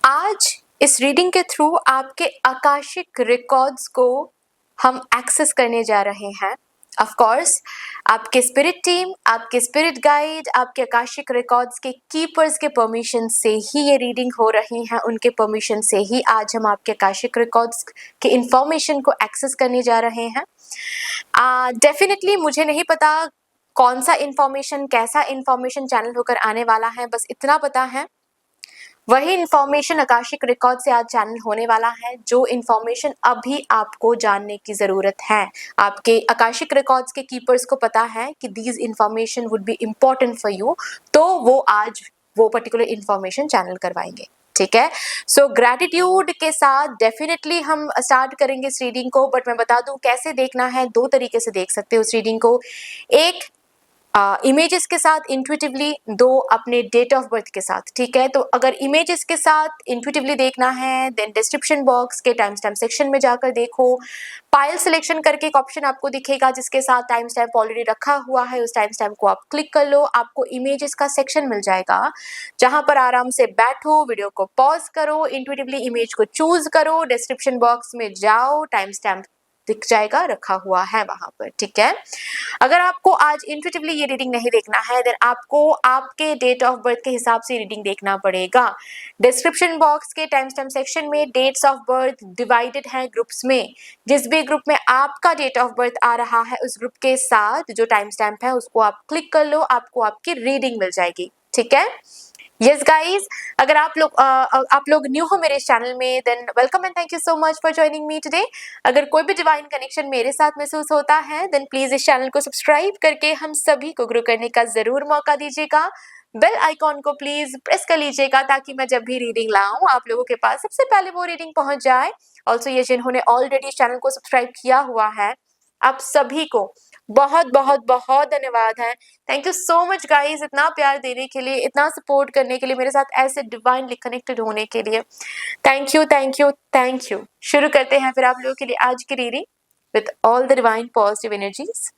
आज इस रीडिंग के थ्रू आपके आकाशिक रिकॉर्ड्स को हम एक्सेस करने जा रहे हैं। ऑफ कोर्स आपके स्पिरिट टीम, आपके स्पिरिट गाइड, आपके आकाशिक रिकॉर्ड्स के कीपर्स के परमिशन से ही ये रीडिंग हो रही है। उनके परमिशन से ही आज हम आपके आकाशिक रिकॉर्ड्स के इंफॉर्मेशन को एक्सेस करने जा रहे हैं। डेफिनेटली मुझे नहीं पता कौन सा इंफॉर्मेशन, कैसा इंफॉर्मेशन चैनल होकर आने वाला है, बस इतना पता है वही इंफॉर्मेशन आकाशिक रिकॉर्ड से आज चैनल होने वाला है जो इंफॉर्मेशन अभी आपको जानने की जरूरत है। आपके आकाशिक रिकॉर्ड्स के कीपर्स को पता है कि these information would be important for you, तो वो आज वो पर्टिकुलर इंफॉर्मेशन चैनल करवाएंगे। ठीक है, सो ग्रैटिट्यूड के साथ डेफिनेटली हम स्टार्ट करेंगे इस रीडिंग को। बट मैं बता दूं कैसे देखना है, दो तरीके से देख सकते हो इस रीडिंग को। एक इमेजेस के साथ इंट्यूटिवली, दो अपने डेट ऑफ बर्थ के साथ। ठीक है, तो अगर इमेजेस के साथ इंट्यूटिवली देखना है देन डिस्क्रिप्शन बॉक्स के टाइम स्टैम्प सेक्शन में जाकर देखो। पाइल सिलेक्शन करके एक ऑप्शन आपको दिखेगा जिसके साथ टाइम स्टैम्प ऑलरेडी रखा हुआ है, उस टाइम स्टैम्प को आप क्लिक कर लो, आपको इमेजेस का सेक्शन मिल जाएगा जहां पर आराम से बैठो, वीडियो को पॉज करो, इंट्यूटिवली इमेज को चूज करो, डिस्क्रिप्शन बॉक्स में जाओ, टाइम स्टैम्प दिख जाएगा, रखा हुआ है वहां पर। ठीक है, अगर आपको आज इंट्यूटिवली ये रीडिंग नहीं देखना है देन आपको आपके डेट ऑफ बर्थ के हिसाब से रीडिंग देखना पड़ेगा। डिस्क्रिप्शन बॉक्स के टाइम स्टैम्प सेक्शन में डेट्स ऑफ बर्थ डिवाइडेड हैं ग्रुप्स में। जिस भी ग्रुप में आपका डेट ऑफ बर्थ आ रहा है उस ग्रुप के साथ जो टाइम स्टैम्प है उसको आप क्लिक कर लो, आपको आपकी रीडिंग मिल जाएगी। ठीक है, यस गाइज, अगर आप लोग न्यू हो मेरे चैनल में than welcome and thank you so much for joining me today. अगर कोई भी डिवाइन कनेक्शन मेरे साथ महसूस होता है देन प्लीज इस चैनल को सब्सक्राइब करके हम सभी को ग्रो करने का जरूर मौका दीजिएगा। बेल आइकॉन को प्लीज प्रेस कर लीजिएगा ताकि मैं जब भी रीडिंग लाऊं आप लोगों के पास सबसे पहले वो रीडिंग पहुंच जाए। ऑल्सो ये जिन्होंने ऑलरेडी चैनल को सब्सक्राइब किया हुआ है आप सभी को बहुत बहुत बहुत धन्यवाद है। Thank you so much guys, इतना प्यार देने के लिए, इतना सपोर्ट करने के लिए, मेरे साथ ऐसे डिवाइनली कनेक्टेड होने के लिए। Thank you thank you thank you. शुरू करते हैं फिर आप लोगों के लिए आज की reading with all the divine positive energies.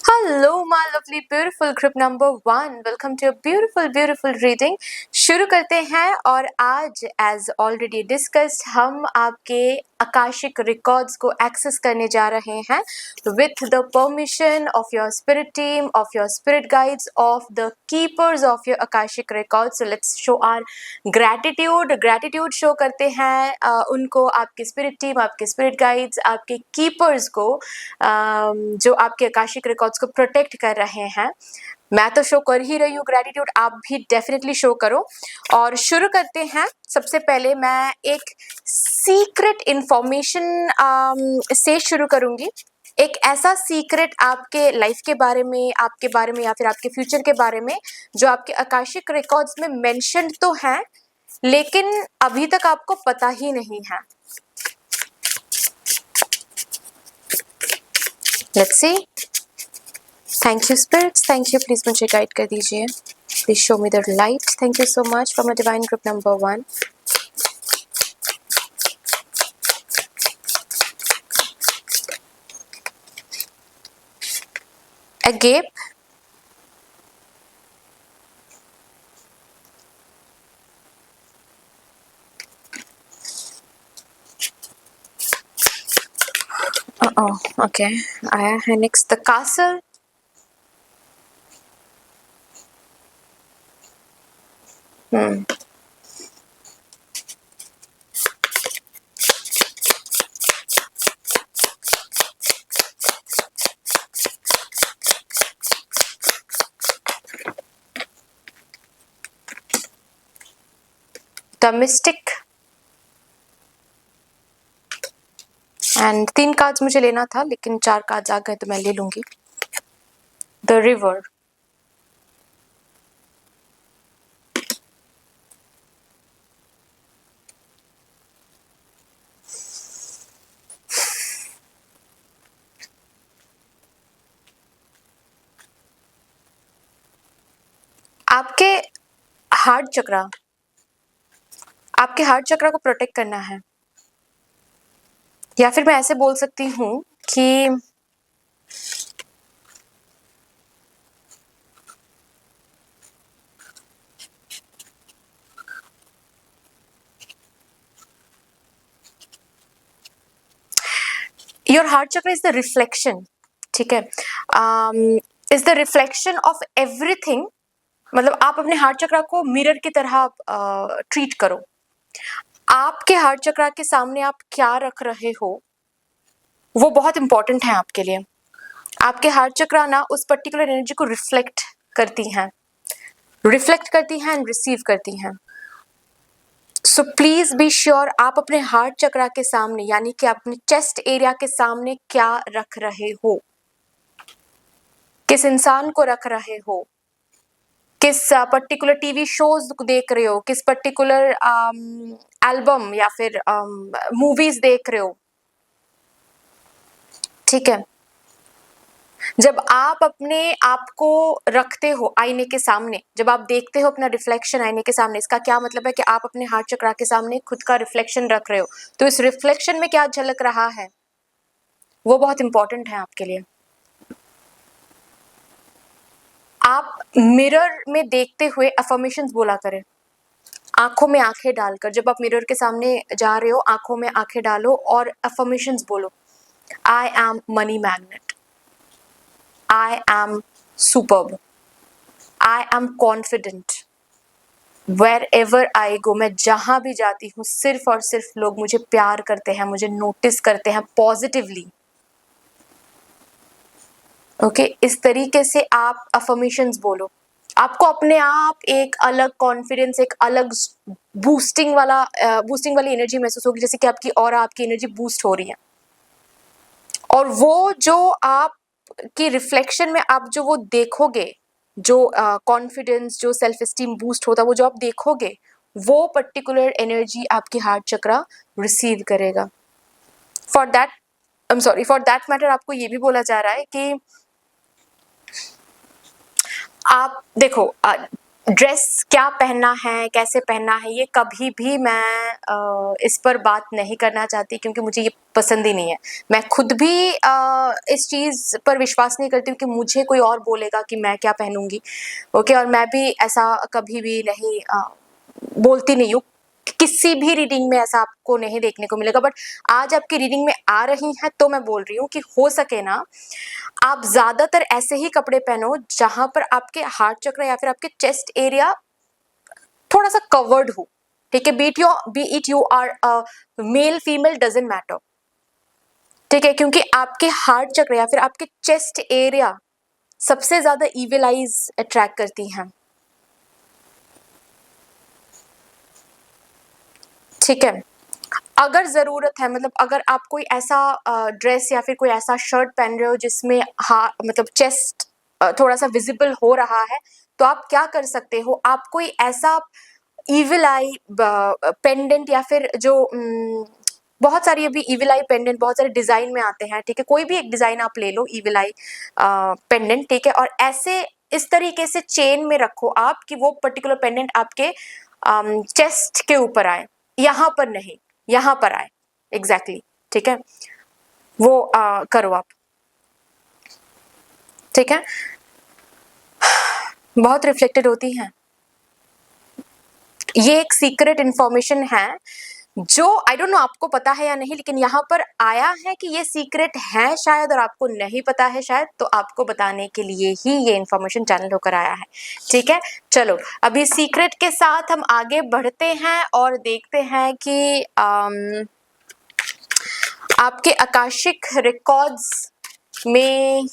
Hello, my lovely beautiful group number 1. Welcome to a beautiful reading. शुरू करते हैं और आज एज ऑलरेडी डिस्कस्ड हम आपके आकाशिक रिकॉर्ड्स को एक्सेस करने जा रहे हैं with the permission of your spirit team, of your spirit guides, of the keepers of your Akashic records. So let's show our gratitude show करते हैं उनको, आपके स्पिरिट टीम, आपके स्पिरिट गाइड्स, आपके कीपर्स को जो आपके आकाशिक रिकॉर्ड्स को प्रोटेक्ट कर रहे हैं। मैं तो शो कर ही रही हूँ ग्रैटिट्यूड, आप भी डेफिनेटली शो करो। और शुरू करते हैं। सबसे पहले मैं एक सीक्रेट इंफॉर्मेशन से शुरू करूंगी। एक ऐसा सीक्रेट आपके लाइफ के बारे में, आपके बारे में या फिर आपके फ्यूचर के बारे में जो आपके आकाशिक रिकॉर्ड्स में मेंशन तो है लेकिन अभी तक आपको पता ही नहीं है। Let's see. Thank you spirits, thank you, please मुझे गाइड कर दीजिए। Please show me the light. Thank you so much from a divine group number 1। A gap, okay, आया है next the castle, the mystic and 3 cards मुझे लेना था लेकिन 4 cards आ गए तो मैं ले लूंगी। द रिवर, आपके हार्ट चक्रा, आपके हार्ट चक्रा को प्रोटेक्ट करना है, या फिर मैं ऐसे बोल सकती हूँ कि योर हार्ट चक्र इज द रिफ्लेक्शन, ठीक है, is the reflection of everything. मतलब आप अपने हार्ट चक्र को मिरर की तरह ट्रीट करो। आपके हार्ट चक्र के सामने आप क्या रख रहे हो वो बहुत इंपॉर्टेंट है आपके लिए। आपके हार्ट चक्र ना उस पर्टिकुलर एनर्जी को रिफ्लेक्ट करती हैं एंड रिसीव करती हैं। सो प्लीज बी श्योर आप अपने हार्ट चक्र के सामने यानी कि अपने चेस्ट एरिया के सामने क्या रख रहे हो, किस इंसान को रख रहे हो, किस पर्टिकुलर टीवी शोज देख रहे हो, किस पर्टिकुलर एल्बम या फिर मूवीज देख रहे हो, ठीक है। जब आप अपने आप को रखते हो आईने के सामने, जब आप देखते हो अपना रिफ्लेक्शन आईने के सामने, इसका क्या मतलब है कि आप अपने हार्ट चक्र के सामने खुद का रिफ्लेक्शन रख रहे हो। तो इस रिफ्लेक्शन में क्या झलक रहा है वो बहुत इंपॉर्टेंट है आपके लिए। आप मिरर में देखते हुए अफर्मेशंस बोला करें, आंखों में आंखें डालकर। जब आप मिरर के सामने जा रहे हो आंखों में आंखें डालो और अफर्मेशंस बोलो। I am money magnet, I am superb, I am confident, wherever I go, मैं जहां भी जाती हूँ सिर्फ और सिर्फ लोग मुझे प्यार करते हैं, मुझे नोटिस करते हैं पॉजिटिवली। ओके, इस तरीके से आप अफर्मेशंस बोलो। आपको अपने आप एक अलग कॉन्फिडेंस, एक अलग बूस्टिंग वाली एनर्जी महसूस होगी, जैसे कि आपकी और आपकी एनर्जी बूस्ट हो रही है। और वो जो आप की रिफ्लेक्शन में आप जो वो देखोगे, जो कॉन्फिडेंस, जो सेल्फ एस्टीम बूस्ट होता है, वो जो आप देखोगे वो पर्टिकुलर एनर्जी आपकी हार्ट चक्र रिसीव करेगा। फॉर दैट मैटर आपको ये भी बोला जा रहा है कि आप देखो ड्रेस क्या पहनना है, कैसे पहनना है, ये कभी भी मैं इस पर बात नहीं करना चाहती क्योंकि मुझे ये पसंद ही नहीं है। मैं खुद भी इस चीज़ पर विश्वास नहीं करती हूँ कि मुझे कोई और बोलेगा कि मैं क्या पहनूंगी। ओके, और मैं भी ऐसा कभी भी नहीं बोलती नहीं हूँ। किसी भी रीडिंग में ऐसा आपको नहीं देखने को मिलेगा, बट आज आपकी रीडिंग में आ रही है तो मैं बोल रही हूँ कि हो सके ना आप ज्यादातर ऐसे ही कपड़े पहनो जहां पर आपके हार्ट चक्र या फिर आपके चेस्ट एरिया थोड़ा सा कवर्ड हो, ठीक है। Be it you are male female doesn't matter, ठीक है, क्योंकि आपके हार्ट चक्र या फिर आपके चेस्ट एरिया सबसे ज्यादा इविल आइज अट्रैक्ट करती हैं, ठीक है। अगर जरूरत है, मतलब अगर आप कोई ऐसा ड्रेस या फिर कोई ऐसा शर्ट पहन रहे हो जिसमें मतलब चेस्ट थोड़ा सा विजिबल हो रहा है, तो आप क्या कर सकते हो, आप कोई ऐसा इविल आई पेंडेंट या फिर जो बहुत सारी अभी इविल आई पेंडेंट बहुत सारे डिजाइन में आते हैं, ठीक है, कोई भी एक डिजाइन आप ले लो इविल आई पेंडेंट, ठीक है, और ऐसे इस तरीके से चेन में रखो आप कि वो पर्टिकुलर पेंडेंट आपके चेस्ट के ऊपर आए, यहाँ पर नहीं, यहाँ पर आए एग्जैक्टली, ठीक है, वो करो आप, ठीक है। बहुत रिफ्लेक्टेड होती हैं, ये एक सीक्रेट इंफॉर्मेशन है जो आई डोंट नो आपको पता है या नहीं, लेकिन यहाँ पर आया है कि ये सीक्रेट है शायद और आपको नहीं पता है शायद, तो आपको बताने के लिए ही ये इंफॉर्मेशन चैनल होकर आया है, ठीक है। चलो अभी सीक्रेट के साथ हम आगे बढ़ते हैं और देखते हैं कि आपके आकाशिक रिकॉर्ड्स में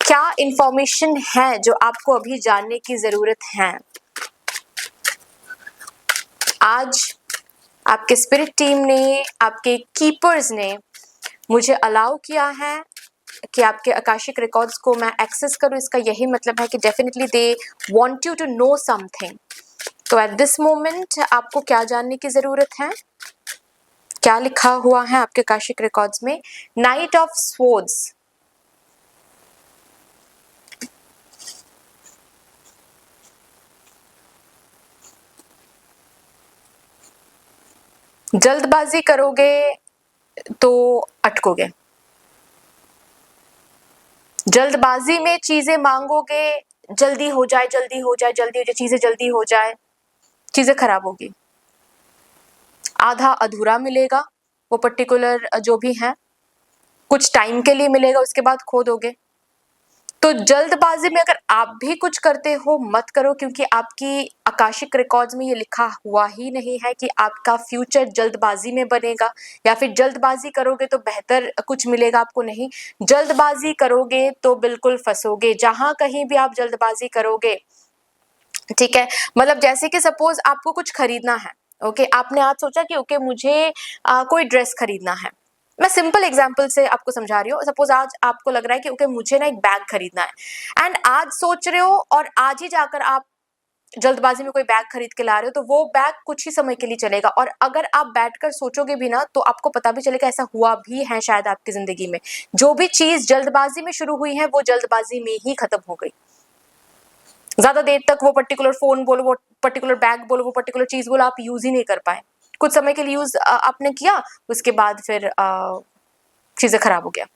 क्या इंफॉर्मेशन है जो आपको अभी जानने की जरूरत है। आज आपके स्पिरिट टीम ने, आपके कीपर्स ने मुझे अलाउ किया है कि आपके आकाशिक रिकॉर्ड्स को मैं एक्सेस करूं। इसका यही मतलब है कि definitely they want you to know something. तो एट दिस मोमेंट आपको क्या जानने की जरूरत है, क्या लिखा हुआ है आपके आकाशिक रिकॉर्ड्स में। नाइट ऑफ स्वॉर्ड्स, जल्दबाजी करोगे तो अटकोगे, जल्दबाजी में चीजें मांगोगे, जल्दी हो जाए जल्दी हो जाए जल्दी हो जाए, चीजें जल्दी हो जाए, चीजें खराब होगी, आधा अधूरा मिलेगा वो पर्टिकुलर जो भी है, कुछ टाइम के लिए मिलेगा, उसके बाद खो दोगे। तो जल्दबाजी में अगर आप भी कुछ करते हो मत करो, क्योंकि आपकी आकाशिक रिकॉर्ड्स में ये लिखा हुआ ही नहीं है कि आपका फ्यूचर जल्दबाजी में बनेगा, या फिर जल्दबाजी करोगे तो बेहतर कुछ मिलेगा आपको। नहीं, जल्दबाजी करोगे तो बिल्कुल फंसोगे। जहां कहीं भी आप जल्दबाजी करोगे, ठीक है, मतलब जैसे कि सपोज आपको कुछ खरीदना है, ओके, आपने आज सोचा कि ओके मुझे कोई ड्रेस खरीदना है। मैं सिंपल एग्जांपल से आपको समझा रही हूँ। सपोज आज आपको लग रहा है कि ओके मुझे ना एक बैग खरीदना है, एंड आज सोच रहे हो और आज ही जाकर आप जल्दबाजी में कोई बैग खरीद के ला रहे हो, तो वो बैग कुछ ही समय के लिए चलेगा। और अगर आप बैठकर सोचोगे भी ना, तो आपको पता भी चलेगा ऐसा हुआ भी है शायद आपकी जिंदगी में। जो भी चीज जल्दबाजी में शुरू हुई है वो जल्दबाजी में ही खत्म हो गई। ज्यादा देर तक वो पर्टिकुलर फोन बोलो, वो पर्टिकुलर बैग बोलो, वो पर्टिकुलर चीज बोलो, आप यूज ही नहीं कर पाए। कुछ समय के लिए यूज आपने किया, उसके बाद फिर चीजें खराब हो गया।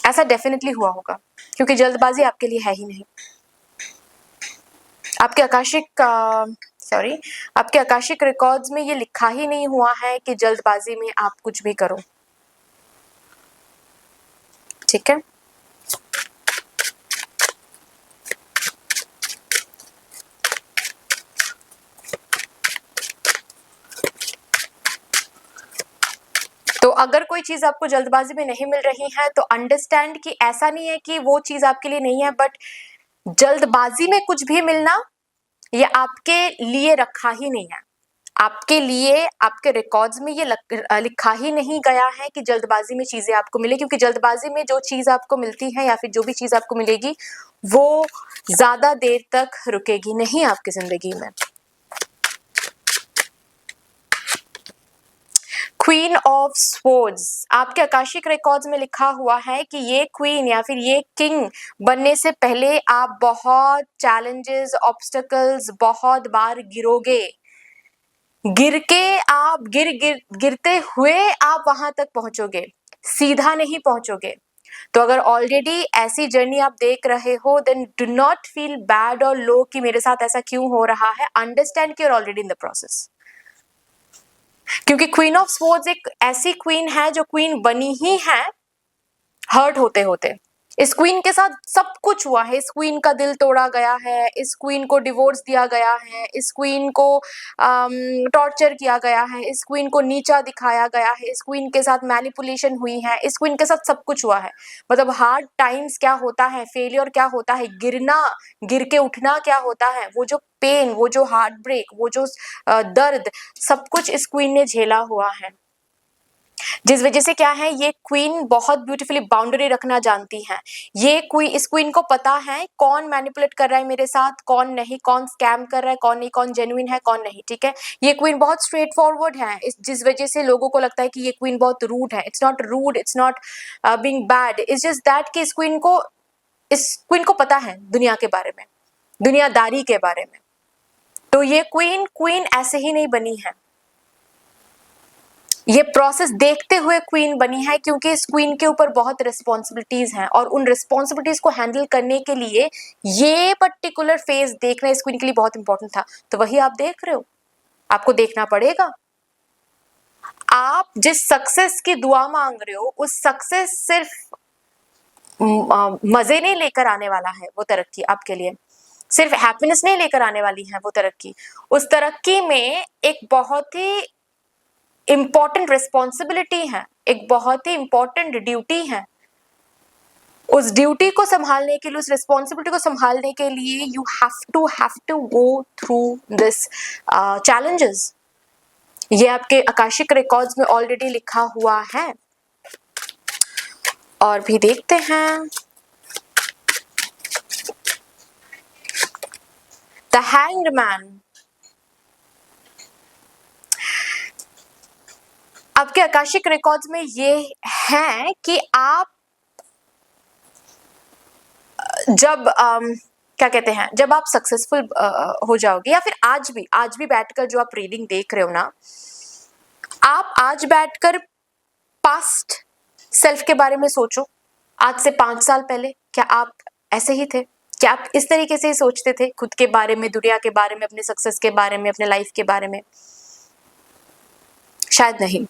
ऐसा डेफिनेटली हुआ होगा, क्योंकि जल्दबाजी आपके लिए है ही नहीं। आपके आकाशिक आपके आकाशिक रिकॉर्ड्स में ये लिखा ही नहीं हुआ है कि जल्दबाजी में आप कुछ भी करो, ठीक है। तो अगर कोई चीज आपको जल्दबाजी में नहीं मिल रही है तो अंडरस्टैंड कि ऐसा नहीं है कि वो चीज आपके लिए नहीं है, बट जल्दबाजी में कुछ भी मिलना ये आपके लिए रखा ही नहीं है। आपके लिए आपके रिकॉर्ड्स में ये लिखा ही नहीं गया है कि जल्दबाजी में चीजें आपको मिले, क्योंकि जल्दबाजी में जो चीज आपको मिलती है या फिर जो भी चीज आपको मिलेगी वो ज्यादा देर तक रुकेगी नहीं आपकी जिंदगी में। क्वीन ऑफ स्वॉर्ड्स, आपके आकाशिक रिकॉर्ड्स में लिखा हुआ है कि ये क्वीन या फिर ये किंग बनने से पहले आप बहुत चैलेंजेस, ऑब्स्टेकल्स, बहुत बार गिरोगे। गिर के आप गिरते हुए आप वहां तक पहुंचोगे, सीधा नहीं पहुंचोगे। तो अगर ऑलरेडी ऐसी जर्नी आप देख रहे हो, then do not feel bad और लो कि मेरे साथ ऐसा क्यों हो रहा है। अंडरस्टैंड कि you are already in the process, क्योंकि क्वीन ऑफ स्वॉर्ड्स एक ऐसी क्वीन है जो क्वीन बनी ही है हर्ट होते होते। इस क्वीन के साथ सब कुछ हुआ है। इस क्वीन का दिल तोड़ा गया है, इस क्वीन को डिवोर्स दिया गया है, इस क्वीन को टॉर्चर किया गया है, इस क्वीन को नीचा दिखाया गया है, इस क्वीन के साथ मैनिपुलेशन हुई है, इस क्वीन के साथ सब कुछ हुआ है। मतलब हार्ड टाइम्स क्या होता है, फेलियर क्या होता है, गिरना, गिर के उठना क्या होता है, वो जो पेन, वो जो हार्ट ब्रेक, वो जो दर्द, सब कुछ इस क्वीन ने झेला हुआ है। जिस वजह से क्या है, ये क्वीन बहुत ब्यूटीफुली बाउंड्री रखना जानती है। इस क्वीन को पता है कौन मैनिपुलेट कर रहा है मेरे साथ, कौन नहीं, कौन स्कैम कर रहा है, कौन नहीं, कौन जेन्युइन है, कौन नहीं, ठीक है। ये क्वीन बहुत स्ट्रेट फॉरवर्ड है, जिस वजह से लोगों को लगता है कि ये क्वीन बहुत रूड है। It's not rude, it's not being bad, it's just that कि इस क्वीन को पता है दुनिया के बारे में, दुनियादारी के बारे में। तो ये क्वीन ऐसे ही नहीं बनी है, ये प्रोसेस देखते हुए क्वीन बनी है, क्योंकि इस क्वीन के ऊपर बहुत रिस्पॉन्सिबिलिटीज हैं और उन रिस्पॉन्सिबिलिटीज को हैंडल करने के लिए ये पर्टिकुलर फेज देखना इस क्वीन के लिए बहुत इंपॉर्टेंट था। तो वही आप देख रहे हो, आपको देखना पड़ेगा। आप जिस सक्सेस की दुआ मांग रहे हो, उस सक्सेस सिर्फ मजे नहीं लेकर आने वाला है वो तरक्की आपके लिए, सिर्फ हैप्पीनेस नहीं लेकर आने वाली है वो तरक्की। उस तरक्की में एक बहुत ही इंपॉर्टेंट रिस्पॉन्सिबिलिटी है, एक बहुत ही इंपॉर्टेंट ड्यूटी है। उस ड्यूटी को संभालने के लिए, उस रिस्पॉन्सिबिलिटी को संभालने के लिए you have to go through this challenges. ये आपके आकाशिक रिकॉर्ड्स में ऑलरेडी लिखा हुआ है। और भी देखते हैं, द हैंग्ड मैन, आपके आकाशिक रिकॉर्ड्स में ये है कि आप जब क्या कहते हैं, जब आप सक्सेसफुल हो जाओगे, या फिर आज भी बैठकर जो आप रीडिंग देख रहे हो ना, आप आज बैठकर पास्ट सेल्फ के बारे में सोचो। आज से 5 साल पहले क्या आप ऐसे ही थे? क्या आप इस तरीके से ही सोचते थे खुद के बारे में, दुनिया के बारे में, अपने सक्सेस के बारे में, अपने लाइफ के बारे में? शायद नहीं।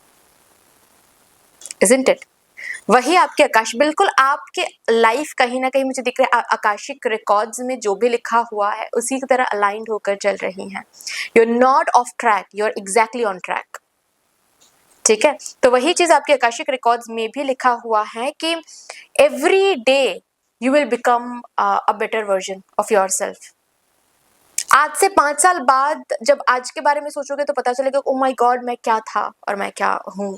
isn't it? वही आपके आकाश, बिल्कुल आपके लाइफ कहीं ना कहीं मुझे दिख रहा है आकाशिक रिकॉर्ड्स में जो भी लिखा हुआ है उसी की तरह अलाइंड होकर चल रही हैं. You are not off track, you are exactly on track. ठीक है, तो वही चीज आपके आकाशिक रिकॉर्ड्स में भी लिखा हुआ है कि every day you will become a better version of your self. आज से 5 साल बाद जब आज के बारे में सोचोगे तो पता चलेगा ओ माय गॉड मैं क्या था और मैं क्या हूं.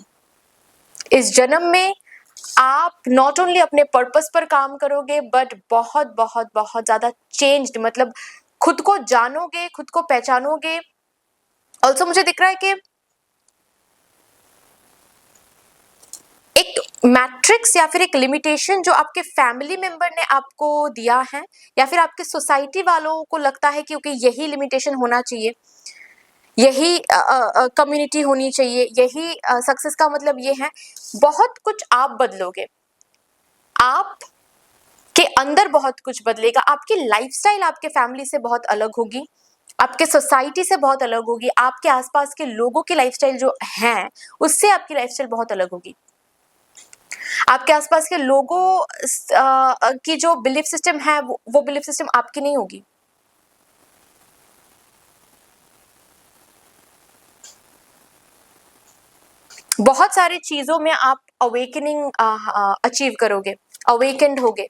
इस जन्म में आप नॉट ओनली अपने पर्पस पर काम करोगे बट बहुत बहुत बहुत ज्यादा चेंज्ड, मतलब खुद को जानोगे, खुद को पहचानोगे. ऑल्सो मुझे दिख रहा है कि एक मैट्रिक्स या फिर एक लिमिटेशन जो आपके फैमिली मेंबर ने आपको दिया है या फिर आपके सोसाइटी वालों को लगता है कि ओके यही लिमिटेशन होना चाहिए, यही कम्युनिटी होनी चाहिए, यही सक्सेस का मतलब ये है. बहुत कुछ आप बदलोगे, आप के अंदर बहुत कुछ बदलेगा. आपकी लाइफस्टाइल आपके फैमिली से बहुत अलग होगी, आपके सोसाइटी से बहुत अलग होगी, आपके आसपास के लोगों की लाइफस्टाइल जो है उससे आपकी लाइफस्टाइल बहुत अलग होगी. आपके आसपास के लोगों की जो बिलीफ सिस्टम है वो बिलीफ सिस्टम आपकी नहीं होगी. बहुत सारी चीजों में आप अवेकनिंग अचीव करोगे, अवेकेंड होगे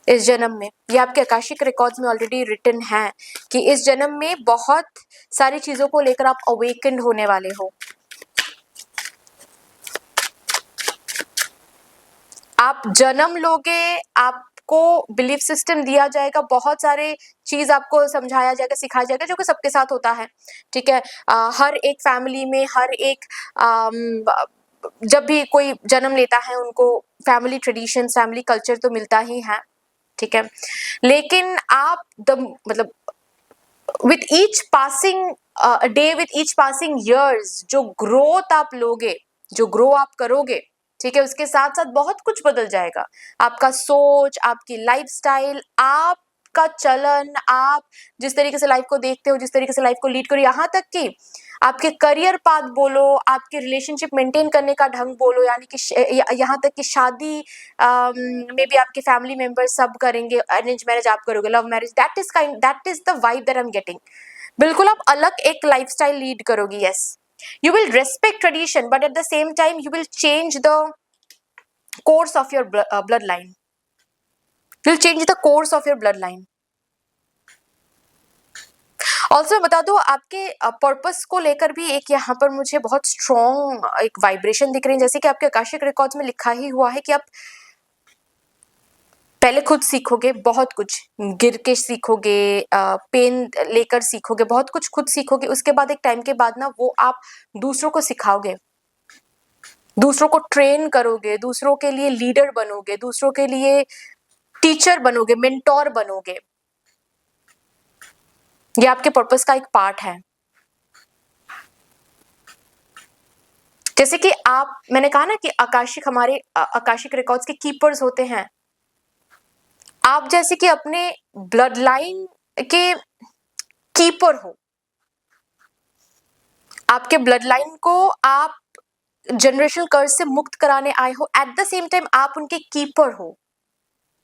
इस जन्म में. ये आपके आकाशिक रिकॉर्ड्स में ऑलरेडी रिटन है कि इस जन्म में बहुत सारी चीजों को लेकर आप अवेकेंड होने वाले हो. आप जन्म लोगे, आपको बिलीफ सिस्टम दिया जाएगा, बहुत सारे चीज आपको समझाया जाएगा, सिखाया जाएगा, जो कि सबके साथ होता है. ठीक है, हर एक फैमिली में हर एक जब भी कोई जन्म लेता है उनको फैमिली ट्रेडिशन, फैमिली कल्चर तो मिलता ही है. ठीक है, लेकिन आप मतलब with each passing day, with each passing years, जो ग्रोथ आप लोगे, जो ग्रो आप करोगे, ठीक है, उसके साथ साथ बहुत कुछ बदल जाएगा. आपका सोच, आपकी लाइफस्टाइल, आपका चलन, आप जिस तरीके से लाइफ को देखते हो, जिस तरीके से लाइफ को लीड करो, यहाँ तक कि आपके करियर पाथ बोलो, आपके रिलेशनशिप मेंटेन करने का ढंग बोलो, यानी कि यहाँ तक कि शादी में भी आपके फैमिली मेंबर्स सब करेंगे, अरेंज मैरिज आप करोगे, love marriage, that is the vibe that I am getting. बिल्कुल आप अलग एक लाइफस्टाइल लीड करोगी. Yes, you will respect tradition but at the same time you will change the course of your bloodline. You'll change the course of your bloodline. Also बता दो आपके purpose को लेकर भी एक यहाँ पर मुझे बहुत स्ट्रॉन्ग एक वाइब्रेशन दिख रही है. जैसे कि आपके आकाशिक रिकॉर्ड्स में लिखा ही हुआ है कि आप पहले खुद सीखोगे, बहुत कुछ गिर के सीखोगे, पेन लेकर सीखोगे, बहुत कुछ खुद सीखोगे. उसके बाद एक टाइम के बाद ना वो आप दूसरों को सिखाओगे, दूसरों को ट्रेन करोगे, दूसरों के लिए लीडर बनोगे, दूसरों के लिए टीचर बनोगे, मेंटोर बनोगे. ये आपके पर्पस का एक पार्ट है. जैसे कि आप, मैंने कहा ना कि आकाशिक, हमारे आकाशिक रिकॉर्ड्स के कीपर्स होते हैं. आप जैसे कि अपने ब्लड लाइन के कीपर हो. आपके ब्लड लाइन को आप जनरेशनल कर्ज से मुक्त कराने आए हो, एट द सेम टाइम आप उनके कीपर हो.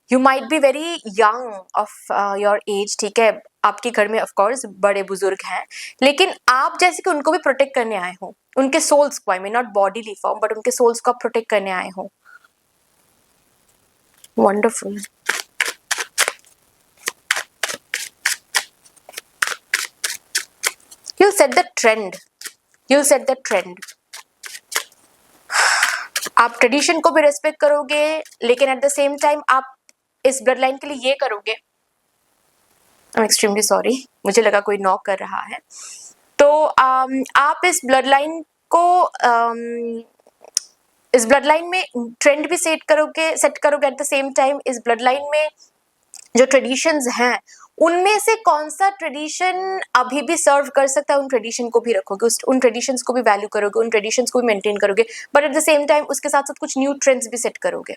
You might be very young of your age, ठीक है, आपके घर में ऑफ कोर्स बड़े बुजुर्ग हैं, लेकिन आप जैसे कि उनको भी प्रोटेक्ट करने आए हो, उनके सोल्स को, I mean not bodily form but उनके सोल्स को आप प्रोटेक्ट करने आए हो. Wonderful. You'll set the trend. You'll set the trend. आप ट्रेडिशन को भी रेस्पेक्ट करोगे, लेकिन एट द सेम टाइम आप इस ब्लड लाइन के लिए ये करोगे. आई एम एक्सट्रीमली सॉरी, मुझे लगा कोई नॉक कर रहा है. तो आप इस ब्लड लाइन को इस ब्लड लाइन में ट्रेंड भी सेट करोगे एट द सेम टाइम. इस ब्लड लाइन में जो ट्रेडिशंस हैं उनमें से कौन सा ट्रेडिशन अभी भी सर्व कर सकता है, उन ट्रेडिशन को भी रखोगे, उन ट्रेडिशंस को भी वैल्यू करोगे, उन ट्रेडिशंस को भी मेंटेन करोगे, but at the same time उसके साथ साथ कुछ न्यू ट्रेंड्स भी सेट करोगे.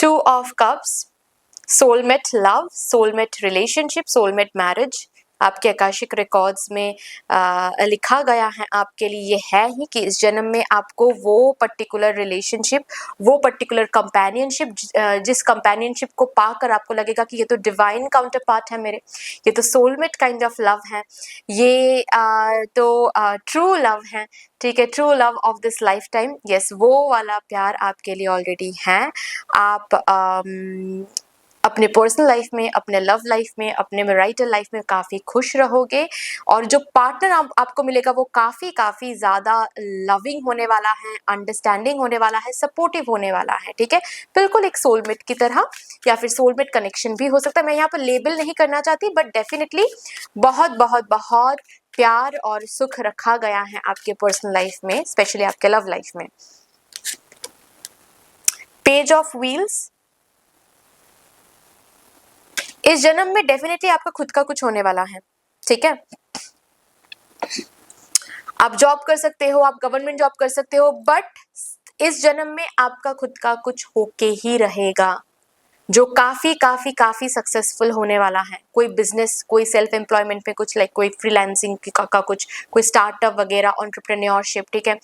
Two of cups, soulmate love, soulmate relationship, soulmate marriage आपके आकाशिक रिकॉर्ड्स में लिखा गया है आपके लिए। ये है ही कि इस जन्म में आपको वो पर्टिकुलर रिलेशनशिप, वो पर्टिकुलर कंपेनियनशिप, जिस कंपेनियनशिप को पाकर आपको लगेगा कि ये तो डिवाइन काउंटर पार्ट है मेरे, ये तो सोलमेट काइंड ऑफ लव है, ये तो ट्रू लव है, ठीक है, true love of this life time. Yes, वो वाला प्यार आपके लिए ऑलरेडी है। आप अपने पर्सनल लाइफ में, अपने लव लाइफ में, अपने मैरिटल लाइफ में काफ़ी खुश रहोगे, और जो पार्टनर आपको मिलेगा वो काफ़ी ज़्यादा लविंग होने वाला है, अंडरस्टैंडिंग होने वाला है, सपोर्टिव होने वाला है, ठीक है, बिल्कुल एक सोलमेट की तरह, या फिर सोलमेट कनेक्शन भी हो सकता है। मैं यहाँ पर लेबल नहीं करना चाहती, बट डेफिनेटली बहुत बहुत बहुत प्यार और सुख रखा गया है आपके पर्सनल लाइफ में, स्पेशली आपके लव लाइफ में। पेज ऑफ व्हील्स, इस जन्म में डेफिनेटली आपका खुद का कुछ होने वाला है, ठीक है। आप जॉब कर सकते हो, आप गवर्नमेंट जॉब कर सकते हो, बट इस जन्म में आपका खुद का कुछ होके ही रहेगा, जो काफी सक्सेसफुल होने वाला है। कोई बिजनेस, कोई सेल्फ एम्प्लॉयमेंट में कुछ, लाइक कोई फ्रीलांसिंग का कुछ, कोई स्टार्टअप वगैरह, एंटरप्रेन्योरशिप, ठीक है,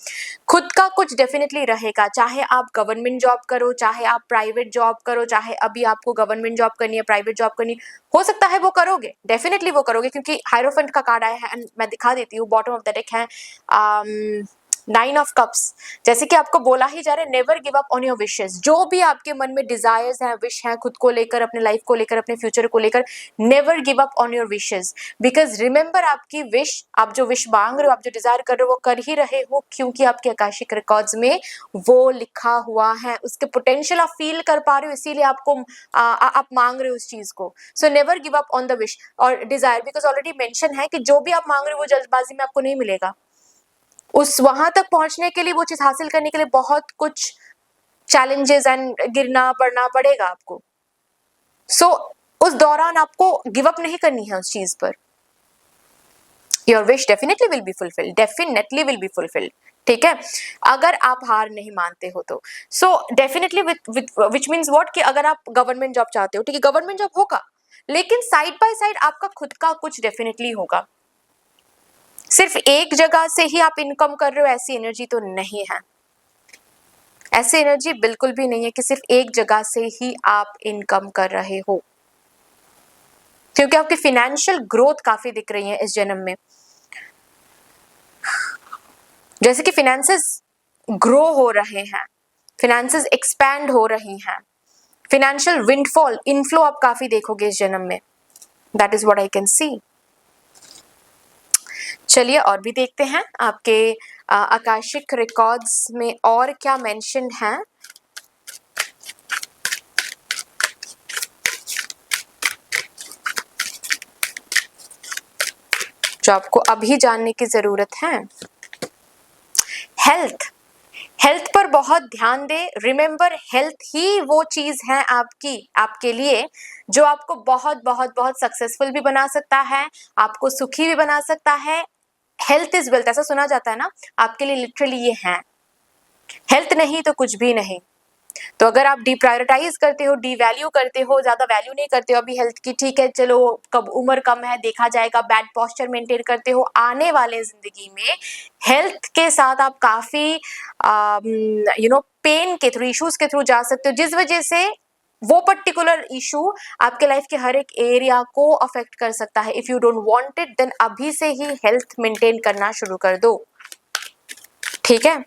खुद का कुछ डेफिनेटली रहेगा। चाहे आप गवर्नमेंट जॉब करो, चाहे आप प्राइवेट जॉब करो, चाहे अभी आपको गवर्नमेंट जॉब करनी है, प्राइवेट जॉब करनी, हो सकता है वो करोगे, डेफिनेटली वो करोगे, क्योंकि हायरोफेंट का कार्ड आया है। एंड मैं दिखा देती हूँ, बॉटम ऑफ द डेक है 9 ऑफ कप्स। जैसे कि आपको बोला ही जा रहा है, never give up on your wishes. जो भी आपके मन में डिजायर्स हैं, विश हैं, खुद को लेकर, अपने लाइफ को लेकर, अपने फ्यूचर को लेकर, never give up on your wishes, because remember, आपकी विश, आप जो विश मांग रहे हो, आप जो डिजायर कर रहे हो, वो कर ही रहे हो, क्योंकि आपके आकाशिक रिकॉर्ड्स में वो लिखा हुआ है। उसके पोटेंशियल आप फील कर पा रहे हो, इसीलिए आपको आप मांग रहे हो उस चीज को। So never give up on the wish और डिजायर, बिकॉज ऑलरेडी मेंशन है कि जो भी आप मांग रहे हो वो जल्दबाजी में आपको नहीं मिलेगा। उस वहां तक पहुंचने के लिए, वो चीज हासिल करने के लिए बहुत कुछ चैलेंजेस एंड गिरना पड़ना पड़ेगा आपको। सो उस दौरान आपको गिव अप नहीं करनी है उस चीज पर। Your wish definitely will be fulfilled, definitely will be fulfilled, ठीक है, अगर आप हार नहीं मानते हो तो। So definitely which means what, कि अगर आप गवर्नमेंट जॉब चाहते हो, ठीक है, गवर्नमेंट जॉब होगा, लेकिन साइड बाय साइड आपका खुद का कुछ डेफिनेटली होगा। सिर्फ एक जगह से ही आप इनकम कर रहे हो, ऐसी एनर्जी तो नहीं है, ऐसी एनर्जी बिल्कुल भी नहीं है कि सिर्फ एक जगह से ही आप इनकम कर रहे हो, क्योंकि आपकी फाइनेंशियल ग्रोथ काफी दिख रही है इस जन्म में। जैसे कि फिनेंसेस ग्रो हो रहे हैं, फिनेंसेस एक्सपैंड हो रही हैं, फिनेंशियल विंडफॉल, इनफ्लो आप काफी देखोगे इस जन्म में। That is what I can see. चलिए और भी देखते हैं आपके आकाशिक रिकॉर्ड्स में और क्या मेंशन है। जो आपको अभी जानने की जरूरत है। हेल्थ, हेल्थ पर बहुत ध्यान दे। रिमेंबर, हेल्थ ही वो चीज है आपकी, आपके लिए, जो आपको बहुत बहुत बहुत सक्सेसफुल भी बना सकता है, आपको सुखी भी बना सकता है। हेल्थ इज वेल्थ, ऐसा सुना जाता है ना, आपके लिए लिटरली ये है। हेल्थ नहीं तो कुछ भी नहीं। तो अगर आप डिप्रायोरिटाइज करते हो, डी वैल्यू करते हो, ज्यादा वैल्यू नहीं करते हो अभी हेल्थ की, ठीक है चलो कब उम्र कम है देखा जाएगा, बैड पोस्चर मेंटेन करते हो, आने वाले जिंदगी में हेल्थ के साथ आप काफी पेन के थ्रू, इश्यूज के थ्रू जा सकते हो, जिस वजह से वो पर्टिकुलर इशू आपके लाइफ के हर एक एरिया को अफेक्ट कर सकता है। If you don't want it, then अभी से ही हेल्थ मेंटेन करना शुरू कर दो, ठीक है।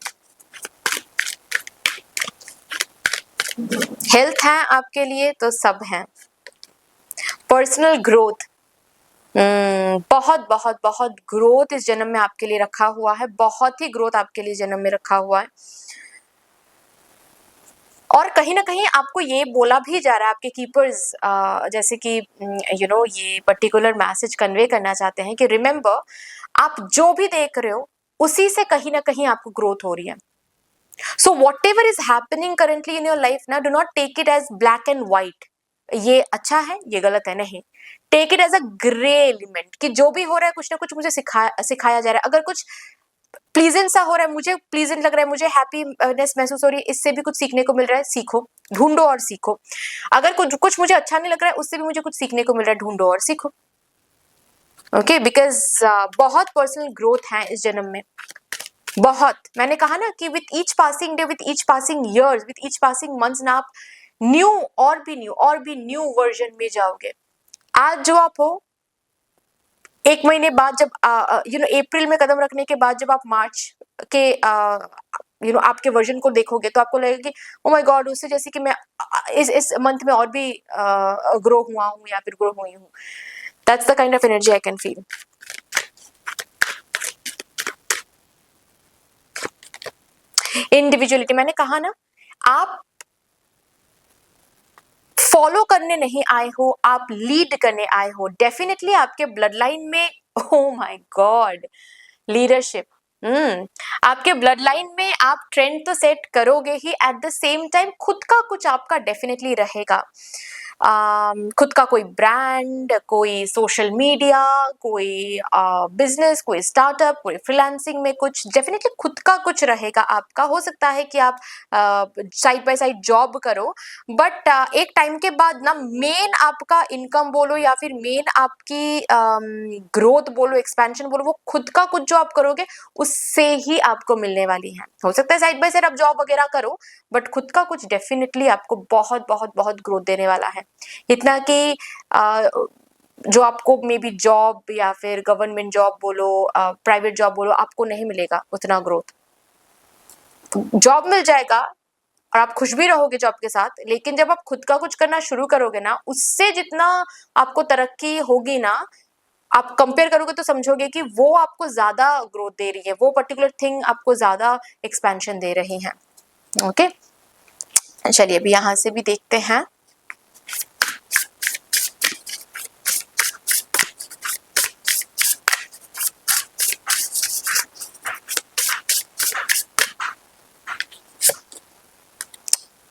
हेल्थ है आपके लिए तो सब है। पर्सनल ग्रोथ, बहुत बहुत बहुत ग्रोथ इस जन्म में आपके लिए रखा हुआ है, बहुत ही ग्रोथ आपके लिए जन्म में रखा हुआ है। और कहीं ना कहीं आपको ये बोला भी जा रहा है, आपके कीपर्स जैसे कि ये पर्टिकुलर मैसेज कन्वे करना चाहते हैं कि रिमेंबर, आप जो भी देख रहे हो उसी से कहीं ना कहीं आपको ग्रोथ हो रही है। So whatever is happening currently in your life ना, do not take it as black and white, ये अच्छा है ये गलत है, नहीं, take it as a grey element, कि जो भी हो रहा है कुछ ना कुछ मुझे सिखाया जा रहा है। अगर कुछ प्लीजेंट सा हो रहा है, मुझे प्लीजेंट लग रहा है, मुझे हैप्पीनेस महसूस हो रही है, इससे भी कुछ सीखने को मिल रहा है, सीखो, ढूंढो और सीखो। अगर कुछ मुझे अच्छा नहीं लग रहा है, उससे भी मुझे कुछ सीखने को मिल रहा है, ढूंढो और सीखो। ओके, बिकॉज बहुत पर्सनल ग्रोथ है इस जन्म में, बहुत। मैंने कहा ना कि with each passing day, with each passing years, with each passing months ना, आप न्यू और भी न्यू वर्जन में जाओगे। आज जो आप हो, एक महीने बाद जब अप्रैल में कदम रखने के बाद जब आप मार्च के आपके वर्जन को देखोगे, तो आपको लगेगा कि ओ माय गॉड, उससे जैसे कि मैं इस मंथ में और भी ग्रो हुआ हूँ या फिर ग्रो हुई हूँ। That's the kind of energy I can feel. Individuality, मैंने कहा ना, आप फॉलो करने नहीं आए हो, आप लीड करने आए हो। डेफिनेटली आपके ब्लड लाइन में, ओ माय गॉड, लीडरशिप, आपके ब्लड लाइन में आप ट्रेंड तो सेट करोगे ही, एट द सेम टाइम खुद का कुछ आपका डेफिनेटली रहेगा। खुद का कोई ब्रांड, कोई सोशल मीडिया, कोई बिजनेस, कोई स्टार्टअप, कोई फ्रीलांसिंग में कुछ डेफिनेटली खुद का कुछ रहेगा आपका। हो सकता है कि आप साइड बाय साइड जॉब करो, बट एक टाइम के बाद ना, मेन आपका इनकम बोलो या फिर मेन आपकी ग्रोथ बोलो, एक्सपेंशन बोलो, वो खुद का कुछ जो आप करोगे उससे ही आपको मिलने वाली है। हो सकता है साइड बाय साइड आप जॉब वगैरह करो, बट खुद का कुछ डेफिनेटली आपको बहुत बहुत बहुत ग्रोथ देने वाला है। इतना कि जो आपको मे बी जॉब या फिर गवर्नमेंट जॉब बोलो, प्राइवेट जॉब बोलो, आपको नहीं मिलेगा उतना ग्रोथ। जॉब मिल जाएगा और आप खुश भी रहोगे जॉब के साथ, लेकिन जब आप खुद का कुछ करना शुरू करोगे ना, उससे जितना आपको तरक्की होगी ना, आप कंपेयर करोगे तो समझोगे कि वो आपको ज्यादा ग्रोथ दे रही है, वो पर्टिकुलर थिंग आपको ज्यादा एक्सपेंशन दे रही है। ओके, चलिए अभी यहां से भी देखते हैं।